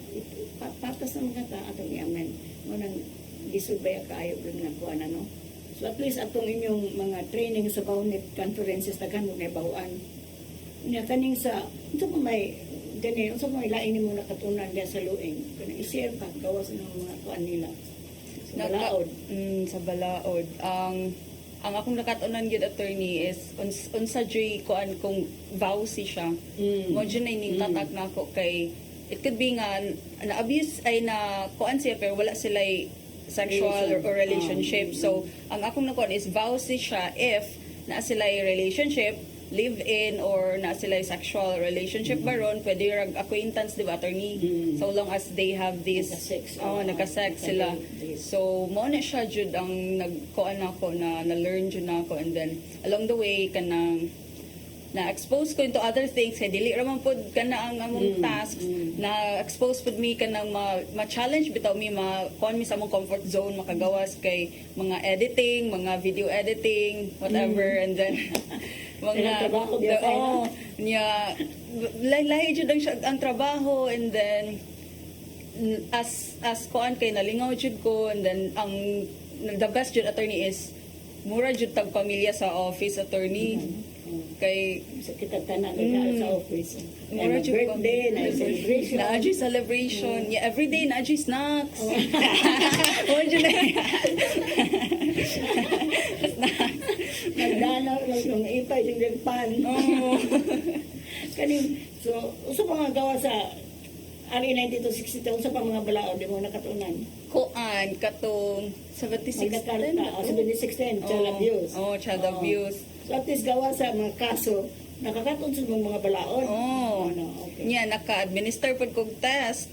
patas na mga ta, atong i-amen. Mo nang gisubaya kaayo rin nga kuan ano. So at least atong inyong mga training sa Baunet conferences taghan mo may bahuan. Nya kaning sa ito pa may Ganyan, unsa mo ilain mo nakatunan diya sa luing. Kana i-share pa gawas ng mga kuan nila. Sa balaod. Sa balaod. Ang akong nakatunan gyud attorney is unsa joy kuan kung vowsy siya. Mo jud na ning tatak nako kay it could be nga na abuse ay na kuan siya pero wala sila sexual or relationship. So ang akong nakuan is vowsy siya if na sila relationship, live-in or na sila sexual relationship baron, pwede rag acquaintance, di ba, attorney? So long as they have this, nagka-sex sila. So, mo na siya jud ang nagkuan ako na-learn jud na ako, and then along the way kanang na-expose ko into other things kay dili ra man pud kana ang among tasks na-expose pud mi kanang ma-challenge bitaw mi kuan mi sa among comfort zone makagawas kay mga editing, mga video editing, whatever, and then mga niya lahi jud ang trabaho, and then as kuan kay nalingaw jud ko, and then ang the best jud attorney is mura jud tag pamilya sa office attorney. Kay sa kita tanan sa office. mura jud birthday, na celebration. na celebration. Yeah, every day na snacks. Mura jud Nagdanaw yung ipay yung dagpan. Kaning so usa pa nga gawa sa RA 9262 usa pa mga balaod di mo nakatunan. Kuan katong 76 Magkakarta o 7610 child abuse. Child abuse. So at least gawa sa mga kaso nakakatun sa mga balaod. Okay. Nya naka-administer pud kog test.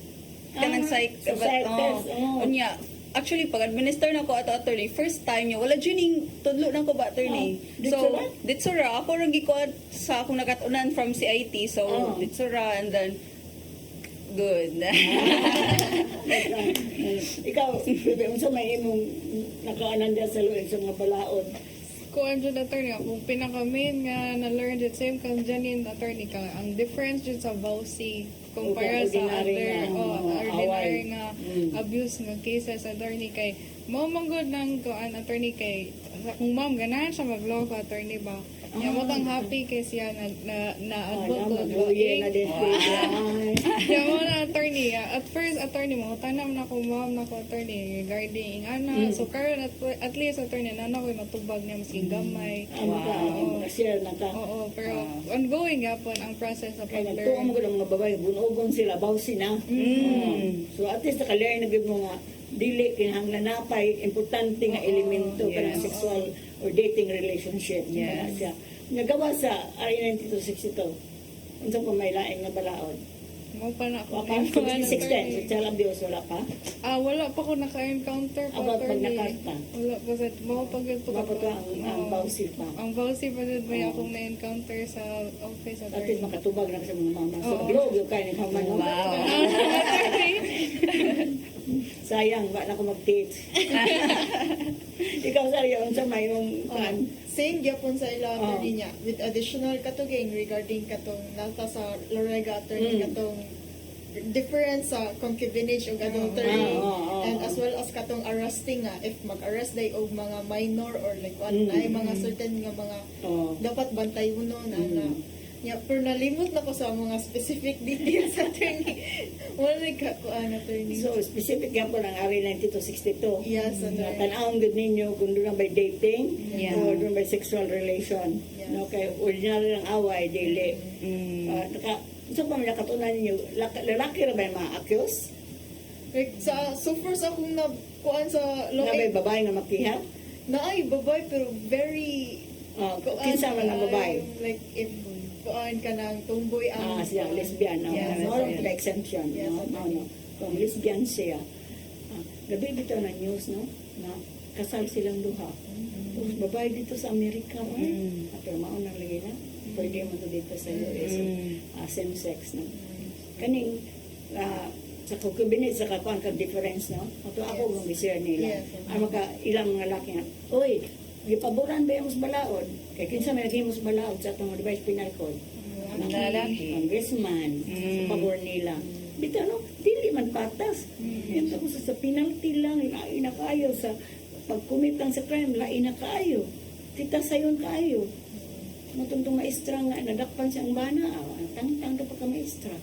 Kanang psych sa psych test. Unya, actually pag-administer na ko ato attorney, first time niya wala juning tudlo na ko ba attorney. So ditsura ako ra gikuan sa akong nakatunan from CIT. So ditsura, and then good. Ikaw, bebe, unsa may imong nakaanan diya sa luig sa mga balaod? Kuan jud attorney akong pinaka-main nga na-learn jud same kang Janine attorney ka ang difference jud sa vowsy kumpara sa Ordinary other nga, ordinary nga abuse nga cases attorney kay mao manggod nang kuan attorney kay kung ma'am ganahan siya mag-law ko attorney ba ya mo tang happy kay siya na advocate Lawyer na din. ya mo na attorney at first attorney mo tanam na ko ma'am na ko attorney regarding ana so karon at least attorney na ko matubag niya maski gamay Share na ka. oo pero ongoing gapon ang process sa Kaya nagtuwa mo pag-learn ko ng mga babae, bunogon sila, bawsi na. So at least nakalearn na gid mo nga, dili kinahanglan napay, importante nga elemento ka ng sexual or dating relationship. Yes. Nagawa sa RA 9262, unsa pa may lain nga balaod? mo pa na ako Wala pa, 16, sa child abuse, wala pa? wala pa ko naka-encounter pa About pag attorney. nakarta? Wala pa sa mo pag Wala pa ang bawsi pa. ang bawsi pa din may akong na-encounter sa office At least attorney makatubag na sa mga mama. So, blog yung kain ng mama. Wow. Sayang, ba na ako mag-teach. Ikaw, Sarya, unsa may yung Same gyapon sa ila attorney niya with additional katuging regarding katong nata sa Lorega attorney katong difference sa concubinage ug adultery and as well as katong arresting nga if mag-arrest day og mga minor or like ay mga certain nga mga dapat bantayuno na ya pero nalimot na ko sa mga specific details attorney wala ka kuan attorney So, specific yan po ng RA 9262. yes attorney Tanawang good ninyo kung doon by dating or doon by sexual relation. Yes. No, kaya ordinary ng away, dili. So, pa may nakatunan ninyo, lalaki ra ba yung mga accused? like sa so far sa akong na kuan sa Na may babae nga makiha? naay babae pero very Kinsa man ang babae? like if kuan ka ng tumboy ang Siya, lesbian. Yes, No, no, exemption. Yes, No. Kung lesbian siya, gabi bitaw na news, no? Na kasal silang duha. Tapos babae dito sa Amerika, pero mauna lagi na. Pwede mo to dito sa US. Same-sex, no? Kaning, sa concubinage, sa kakuan ka difference, no? Ato ako kung bisir nila. Yes. Ang maka ilang mga laki nga, uy, gipaboran ba yung musbalaod? Kaya kinsa may naging musbalaod sa itong revised penal code? Ang lalaki. Congressman, sa pabor nila. Dito, no? Dili man patas. Yan tapos sa penalty lang, lain na kayo. Sa pag-commit lang sa crime, lain na kayo. Tita sayon kayo. Matundong maestra nga, nadakpan siyang bana, tang-tang ka pa ka maestra.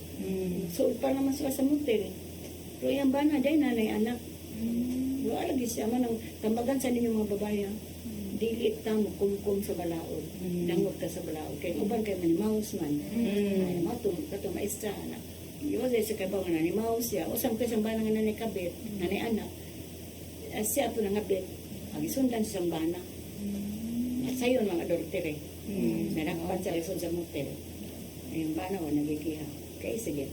So, pa naman sila sa motel. Pero yung bana, dahil nanay anak. Wala lagi siya man ang tambagan sa ninyo mga babae. Dili ta mo kumkum sa balaod. Dangot ka sa balaod. Kaya uban kayo manimaus man. Ay, matong kato maestra anak. Iwas ay sa kabaw nga nanimaus siya. Usam ka sa bana nga nanay kabit, nanay anak. Siya po nangabit. Agisundan sa bana. Sayon mga adultere. Nadakpan sa lesson sa motel. Ayun bana o nagigiha. Okay, sige.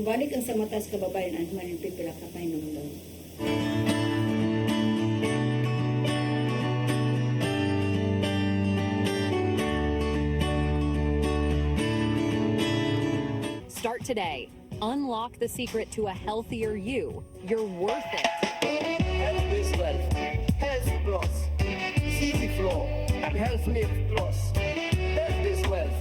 Balik ang sa matas kababayan ang manin pipila ka pa nung daw. Start today. Unlock the secret to a healthier you. You're worth it. Health is wealth. Health plus. Easy flow. Health lift plus. Health is wealth.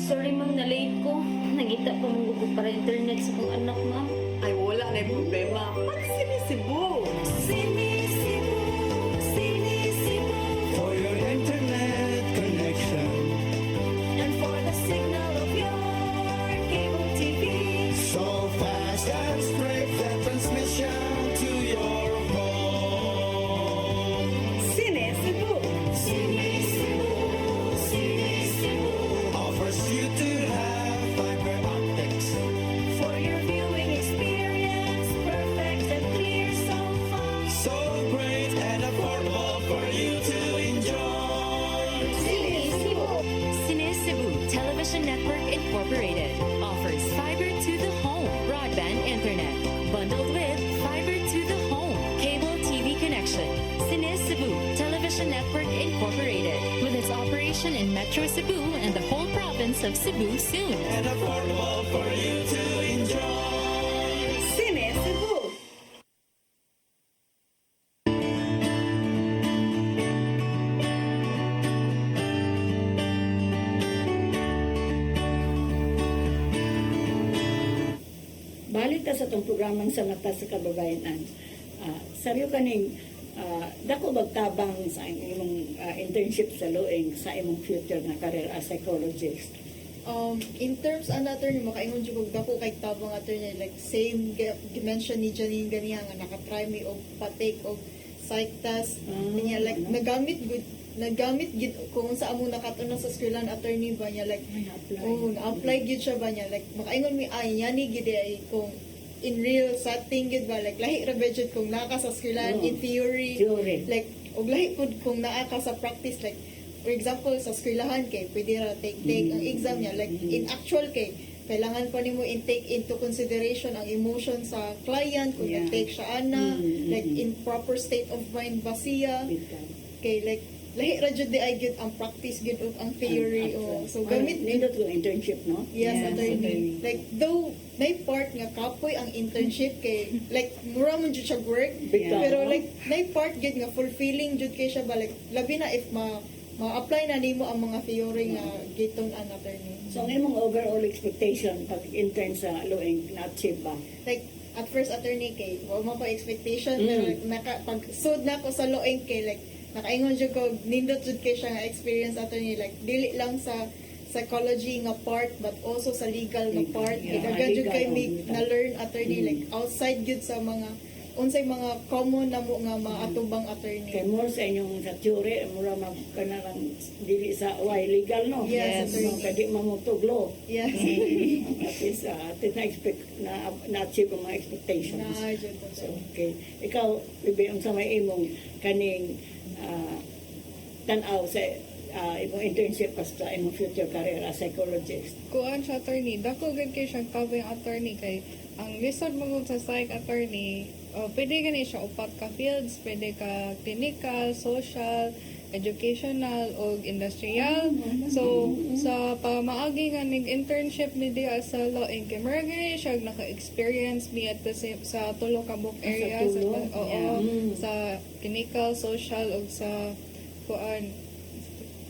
Sorry ma'am, na-late ko. Nagita pa mong gusto para internet sa kong anak ma'am. Ay, wala na yung problema. Pag-sinisibo. Sinisibo, sinisibo. For your internet connection. And for the signal of your cable TV. So fast and straight that transmission to your home. Sinisibo! Sinisibo, sinisibo. Offers you to have fiber optics. For your viewing experience, perfect and clear so far. So great and affordable for you to enjoy. Sinisibo. Cebu Television Network Incorporated offers fiber to the home broadband internet bundled with fiber to the home cable TV connection. Cebu Television Network Incorporated with its operation in Metro Cebu and the whole province of Cebu soon. And affordable for you to enjoy. Sinisibo! Balik ta sa itong programang sa mata sa kababayanan. Saryo kaning dako magtabang sa imong internship sa Loeng sa imong future na career as psychologist. In terms an attorney, makaingon jud kog dako kay tabang attorney, like same dimension ni Janine ganiya nga nakatry mi og patake og psych test. Niya like nagamit gid kung sa amo nakatunan sa eskwelahan attorney ba niya like na-apply gid siya ba niya like makaingon mi ay yani gid ay kung in real setting gid ba like lahi ra budget kung naka sa eskwelahan in theory like og lahi pud kung naa ka sa practice like for example sa eskwelahan kay pwede ra take ang exam niya like in actual kay kailangan pa nimo intake into consideration ang emotion sa client kung nag-take siya ana like in proper state of mind ba siya kay like lahi ra jud di ay gyud ang practice gyud ug ang theory so gamit nindot ko internship no. yes attorney like though may part nga kapoy ang internship kay like mura man jud siya work pero like may part gyud nga fulfilling jud kay siya ba like labi na if ma-apply na nimo ang mga theory nga giton an attorney. So ang imong overall expectation pag intern sa Loeng na-achieve ba? Like at first attorney kay wa mo pa expectation pero pag sud na ko sa Loeng kay like nakaingon jud ko nindot jud kay siya nga experience attorney like dili lang sa psychology nga part but also sa legal nga part daghan jud kay mi na learn attorney like outside jud sa mga unsay mga common namo nga maatubang attorney. Kay more sa inyong sa theory, mura magkana lang dili sa why legal no? Yes, no, kadi mamutuglo. Yes. At least na-expect na-achieve ang mga expectations. So, okay. Ikaw, Bibi, ang sa may imong kaning tanaw sa imong internship pas sa imong future career as psychologist. Kuan siya attorney, dako gid kay siyang tabi ang attorney kay ang lisod mo sa psych attorney, pwede gani siya upat ka fields, pwede ka clinical, social, educational o industrial. So sa pamaagi nga ning internship ni diha sa Law Inc. Mura gani siya naka-experience me at the same sa tulo ka book area sa, tulo? sa clinical, social ug sa kuan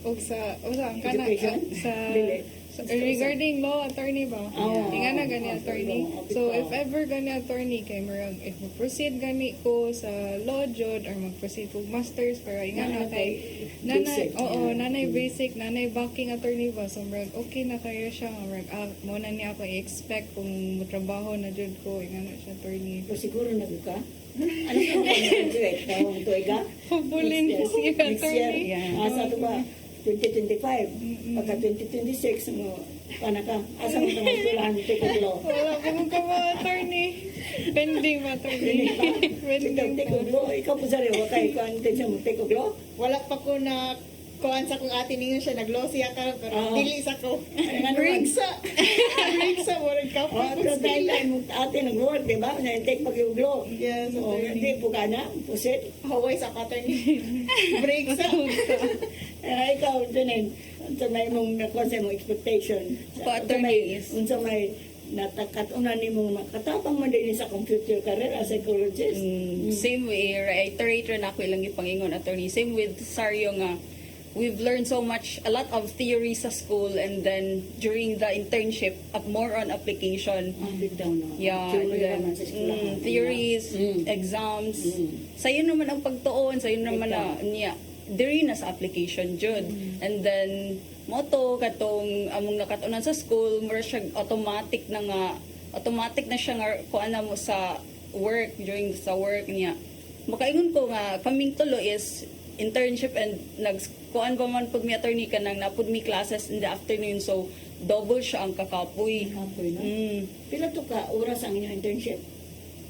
ug sa ang kana Education? sa Dili. regarding law attorney ba? Oo. Nga na gani attorney. Oo, So bitaw. if ever gani attorney kay murag if mag-proceed gani ko sa law jud or mag-proceed ko masters para nga na kay Basic, nanay basic, nanay backing attorney ba. So murag okay na kayo siya nga murag mo na niya ako i-expect kung trabaho na jud ko nga na siya attorney. Pero siguro na ka? Ano ka mag-graduate? Tawang tuwi ka? Hubulin Next ko year. siya Next year. attorney. Asa ito ba? 2025. Pagka 2026, mo, paano ka? Asa mo naman eskwelahan take of law? Wala ko mong kama attorney. Pending ba attorney? Pending Take of pa. law. Ikaw po sa'yo, wakay ko ang intention mo take of law? Wala pa ko na kuan sa kong ate ninyo siya naglaw siya ka pero Oo. dili sa ko. Ano Break naman? sa break sa murag ka Oh, pero dahil tayo mo ate nag-work, di ba? Na-take pag yung law. Yes, Oh, attorney. hindi po ka na. Pusit. Haway sa attorney. Break sa. Ikaw, Janine, unsa may mong nakuha sa mong expectation? Po, attorney is- Unsa may natakatunan ni mong makatapang man din sa computer career as psychologist? Same way, reiterate rin ako ilang ipangingon attorney. Same with Sario nga, we've learned so much, a lot of theory sa school and then during the internship, more on application. Ang big down na. Yeah, Theory and then, naman sa eskwelahan. theories, Mm. exams. Mm. Sa'yo naman ang pagtuon, sa'yo naman na, niya, diri na sa application, jud. And then, moto, katong among nakatunan sa school, mura siya automatic na siya nga, kuan na mo sa work, during sa work niya. Makaingon ko nga, kaming tulo is internship and kuan pa man pag mi attorney ka nang napud mi classes in the afternoon, so double siya ang kakapoy. Kapoy, no? Mm. Pila to ka oras ang inyong internship?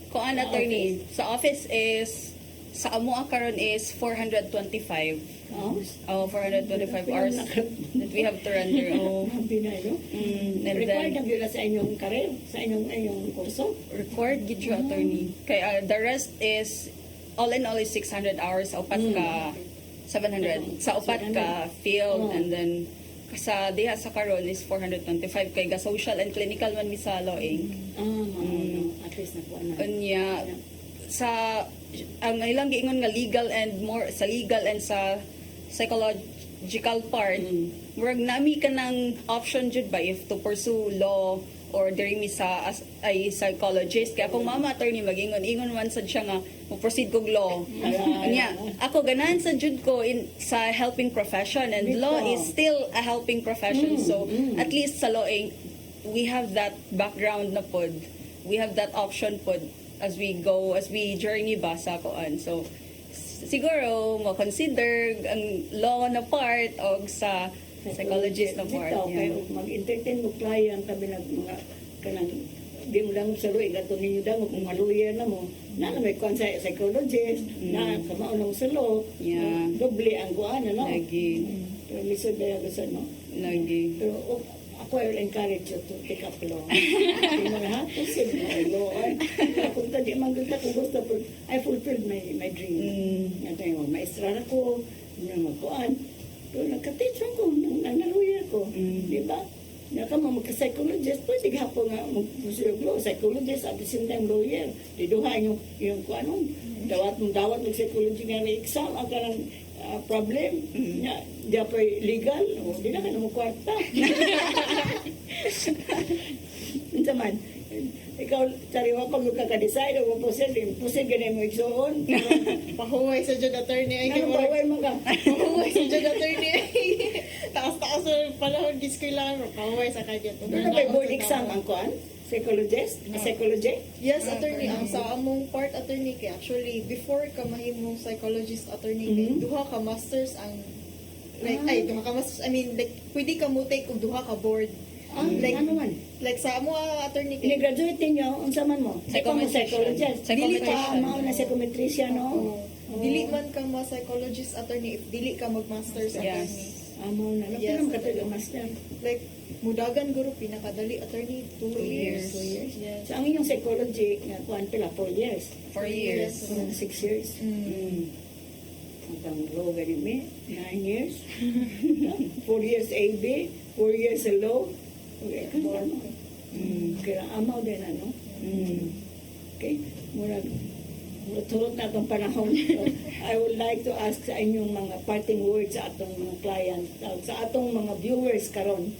Kuan attorney, sa office is sa amo karon is 425. Oh, 425 hours that we have to render. Oh. ang Pinay, no? And Required then na yun sa inyong career, sa inyong kurso? required gid siya attorney. Kay the rest is all in all is 600 hours sa upat ka 700 sa upat ka field, and then sa diha sa karon is 425 kay ga social and clinical man mi sa Law Inc. At least nakuha na. Unya sa ang ilang giingon nga legal and more sa legal and sa psychological part, murag nami ka ng option jud ba if to pursue law or diri mi sa as ay psychologist. Kaya kung mama attorney mag-ingon man sad siya nga mo-proceed kog law. Anya, ako ganahan sa jud ko in sa helping profession, and law is still a helping profession. So at least sa law we have that background na pod. We have that option pod as we go, as we journey ba sa kuan. So siguro mo consider ang law na part o sa psychologist na part. Bitaw, Yeah. kaya mag-entertain mo client, tabi na mga kanang di mo lang sa luwi, gato ninyo daw kung maluya na mo, na may kuan sa psychologist, na kamao na mo sa law, Yeah. doble ang kuan, ano? Lagi. Pero lisod na yung gusto, no? Lagi. Pero ako I will encourage you to take up law. Hindi mo na, pusin mo ang law. Kung tadi man gusto ko gusto, pero I fulfilled my dream. Nga tayo, maestra na ko, magkuan. Pero nagka-teach ko, naluya ko. Di ba? Nga ka mo magka-psychologist, pwede hapon nga mag-pursue law, psychologist at the same time lawyer. Di duha yung kuan, dawat mag-psychology nga may exam, ang kanang problem, nga, di pa legal, o di na ka na mo kwarta. Unsa man, ikaw, sariwa pag magkaka-decide, o pusin ganun mo igsoon. Pahuway sa jud attorney ay Ano ba, way mo ka? pahuway sa jud attorney ay taas-taas sa panahon gis kailangan pahuway sa kanya. Ano ba, board exam ang kuan? Psychologist? Psychology? Yes, attorney. Ang sa among part attorney kay actually before ka mahimong psychologist attorney kay duha ka masters ang duha ka masters. I mean like pwede ka mo take og duha ka board. Like Ano man? like sa amo attorney kay Ini-graduate ninyo, unsa man mo? Ikaw mo psychologist. Dili ka mao na psychometrician, no? dili man ka ma psychologist attorney if dili ka mag masters attorney. Amo na. Yes, Yes, katulog master. Like mudagan guro pinakadali attorney 2 years. 2 years. Yes. So, ang inyong psychology, nga kuan pila, 4 years. 4 years. 6 years. Ang law ganit me, 9 years. 4 years AB, 4 years sa law. Okay, kaya amaw din ano. Okay, murag turot na itong panahon. So, I would like to ask sa inyong mga parting words sa atong mga client, sa atong mga viewers karon.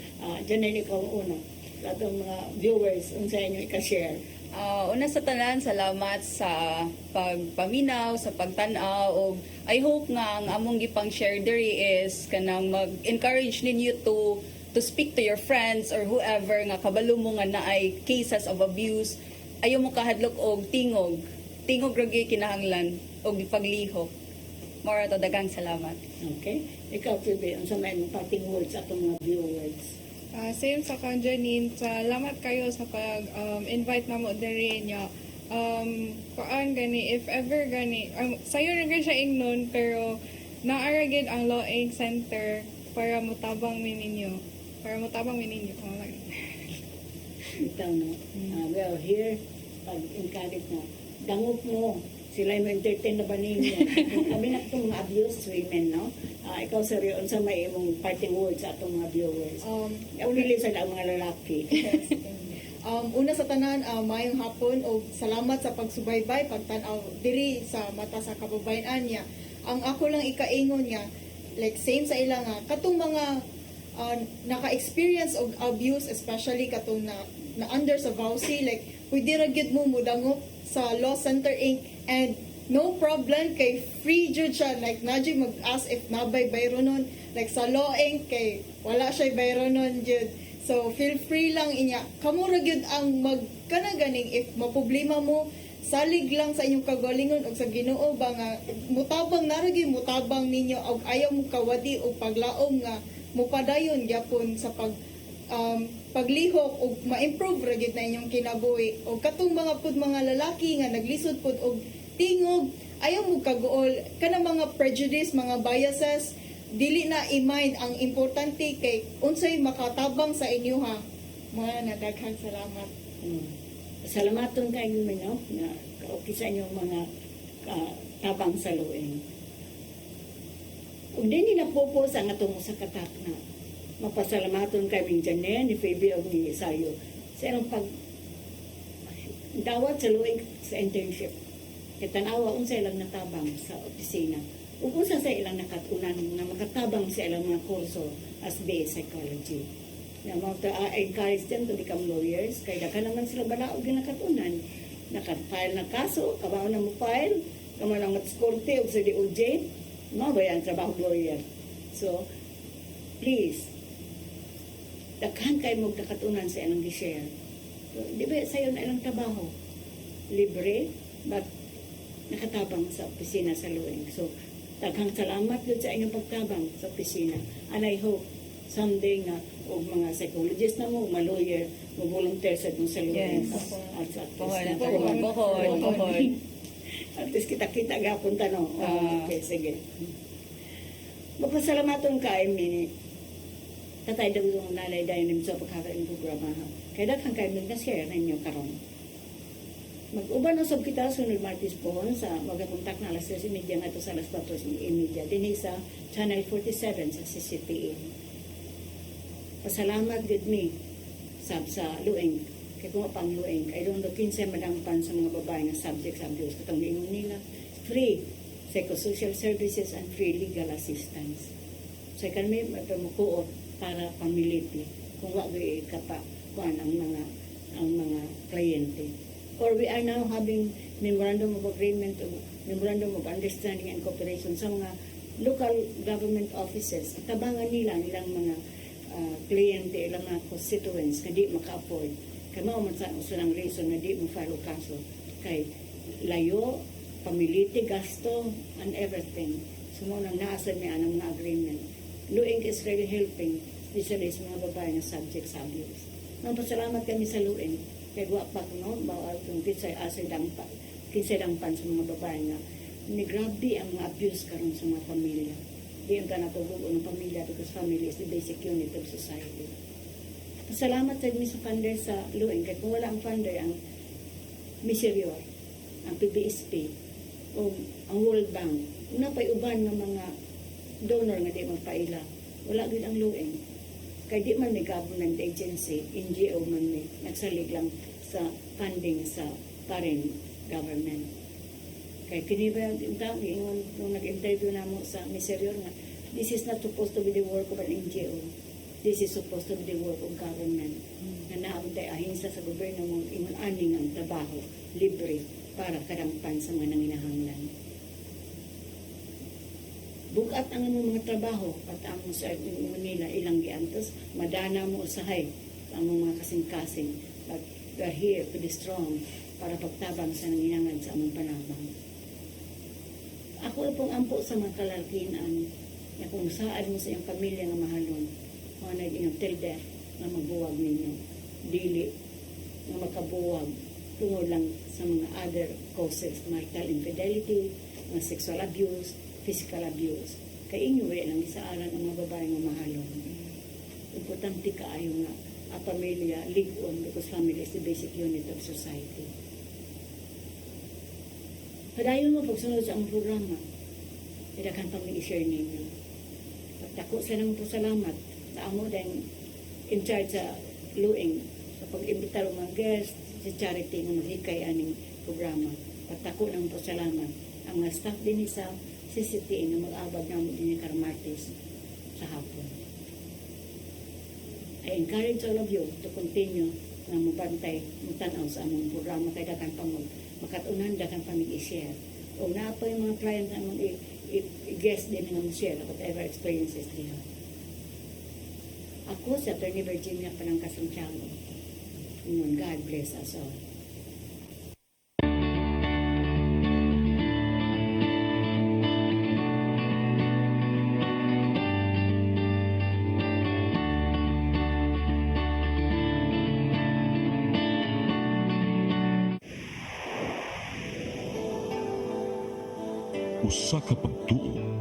Janelle, ikaw ang una. Sa atong mga viewers, kung sa inyo ika-share. Una sa tanan, salamat sa pagpaminaw, sa pagtanaw, o I hope nga ang among gipang share diri is kanang mag-encourage ninyo to speak to your friends or whoever nga kabalo mo nga naay cases of abuse. Ayaw mo kahadlok og tingog ragi kinahanglan og pagliho. Mora to daghang salamat. Okay? Ikaw, Phoebe, ang sa mga parting words sa atong mga viewers. Same sa kang Janine, salamat kayo sa pag-invite na mo diri niya. Kuan gani, if ever gani, sayo rin siya ingnon, pero naaragid ang Law Inc. Center para mutabang mi ninyo. Oh, like. Ito, no? Well, here, pag-encourage na, dangop mo, sila yung entertain na ba ninyo? Kami na itong mga abused women, no? Ikaw, Seryo, sa may imong parting words sa atong mga viewers. Pili sa mga lalaki. Una sa tanan, mayong hapon o salamat sa pagsubaybay, pagtanaw diri sa mata sa kababayan niya. Ang ako lang ikaingon niya, like same sa ilang katong mga naka-experience og abuse, especially katong na under sa VAUSI, like pwede ra gyud mo mudangop sa Law Center Inc. and no problem kay free jud siya, like naji mag-ask if nabay bayronon, like sa Law Inc. kay wala siya bayronon jud. So feel free lang inya, kamo ra gyud ang magkana ganing if maproblema mo, salig lang sa inyong kagalingon og sa Ginoo ba nga mutabang na ra gyud mutabang ninyo og ayaw mo kawadi o paglaom nga mupadayon gyapon sa paglihok o ma-improve ra gyud na inyong kinabuhi. O katong mga lalaki nga naglisod pud og tingog, ayaw mo kaguol kana mga prejudice, mga biases, dili na i-mind. Ang importante kay unsay makatabang sa inyo ha. Mga nadaghang salamat. Salamaton kayo no, na okay sa inyong mga tabang sa luing. Ug din na popos ang atong sa katak na mapasalamaton kami Janelle, ni Phoebe o ni Sayo sa ilang pag dawat sa luing sa internship. Kitanawa unsay ilang natabang sa opisina. Ug unsa sa ilang nakatunan na makatabang sa ilang mga kurso as BA Psychology. Na encourage them to become lawyers kay daka naman sila balaog ginakatunan. Naka-file na kaso, kabaw na mo file, kamo lang matskorte og sa DOJ, ba yan trabaho lawyer. So, please, daghan kayo mo kakatunan sa ilang gi-share. So, di ba sa'yo na ilang trabaho? Libre, but nakatabang sa opisina sa luing. So, daghang salamat doon sa inyong pagtabang sa opisina. And I hope someday nga o mga psychologist na mo, mga lawyer, mag-volunteer sa sa luing. Yes. Bohol. Bohol. At least kita-kita gapon tanong. Okay, sige. Magpasalamaton ka, Emily. Tatay daw yung nalay dahil namin sa pagkakain programa. Kaya daghang kayo nag-share ninyo karon. Mag-uban na sab kita sunod Martis po sa magakontak na alas 3:30 nga ito sa alas 4:30. Din sa Channel 47 sa CCTV. Pasalamat gud me sa luing. Kaya kung pang luing, I don't know, 15 madangpan sa mga babae nga subject sa abuse. Katong ingon nila, free psychosocial services and free legal assistance. So, kami mapamukuot para pamiliti kung wag kapa kuan ang mga kliyente. Or we are now having memorandum of agreement o memorandum of understanding and cooperation sa mga local government offices. Tabangan nila nilang mga kliyente, ilang mga constituents na di maka-afford. Kaya mao man sa usunang reason na di mo file o kaso kay layo, pamiliti, gasto, and everything. So mo nang naasad niya ang mga agreement. Luing is really helping, especially sa mga babae na subject sa abuse. Magpasalamat kami sa Luing. Kaya guwapak, no? Bawal kung kinsay dangpan sa mga babae nga. Grabe ang mga abuse karon sa mga pamilya. Di ang kanatubugo ng pamilya because family is the basic unit of society. Salamat sa sa funder sa Luing. Kaya kung wala ang funder, ang Miserior, ang PBSP, o ang World Bank, Una pa'y uban ng mga donor nga di magpaila. Wala gid ang lueng. Kay di man may government agency, NGO man may nagsalig lang sa funding sa foreign government. Kay kini ba yung tao, nung nag-interview na mo sa Miseryor nga, this is not supposed to be the work of an NGO. This is supposed to be the work of government. Na naabot tayo ahinsa sa gobyerno mong ingon aning ang trabaho, libre, para kadampan sa mga nanginahanglan. Bukat ang mga trabaho at ang sa Manila ilang giantos, madana mo usahay ang mga kasing-kasing. But we are here to be strong para pagtabang sa nanginahanglan sa among panabang. Ako pong ampo sa mga kalalkinan na kung saan mo sa iyong pamilya nga mahalon, mga naging until death na magbuwag ninyo. Dili na makabuwag tungod lang sa mga other causes, marital infidelity, mga sexual abuse, physical abuse. Kay inyo lang isaaran ang mga babae nga mahalon. Importante kaayo nga ang pamilya ligon because family is the basic unit of society. Padayon mo pagsunod sa among programa. Idakan pang i-share ninyo. Pagdako sa nang po salamat sa amo dahil in charge sa luing sa pag-imbita ng mga guests sa charity ng mahikay aning programa. Pagdako nang po salamat ang mga staff din sa CCTA na mag-abag namin din yung Karamartes sa hapon. I encourage all of you to continue na mabantay, magtanaw sa among programa kay dakan pa mo makatunan, dakan pa mag-i-share. O na pa yung mga client na i-guest din ng share whatever experiences they have. Ako sa Attorney Virginia Palangka Santiago. God bless us all. Usa ka pagtuo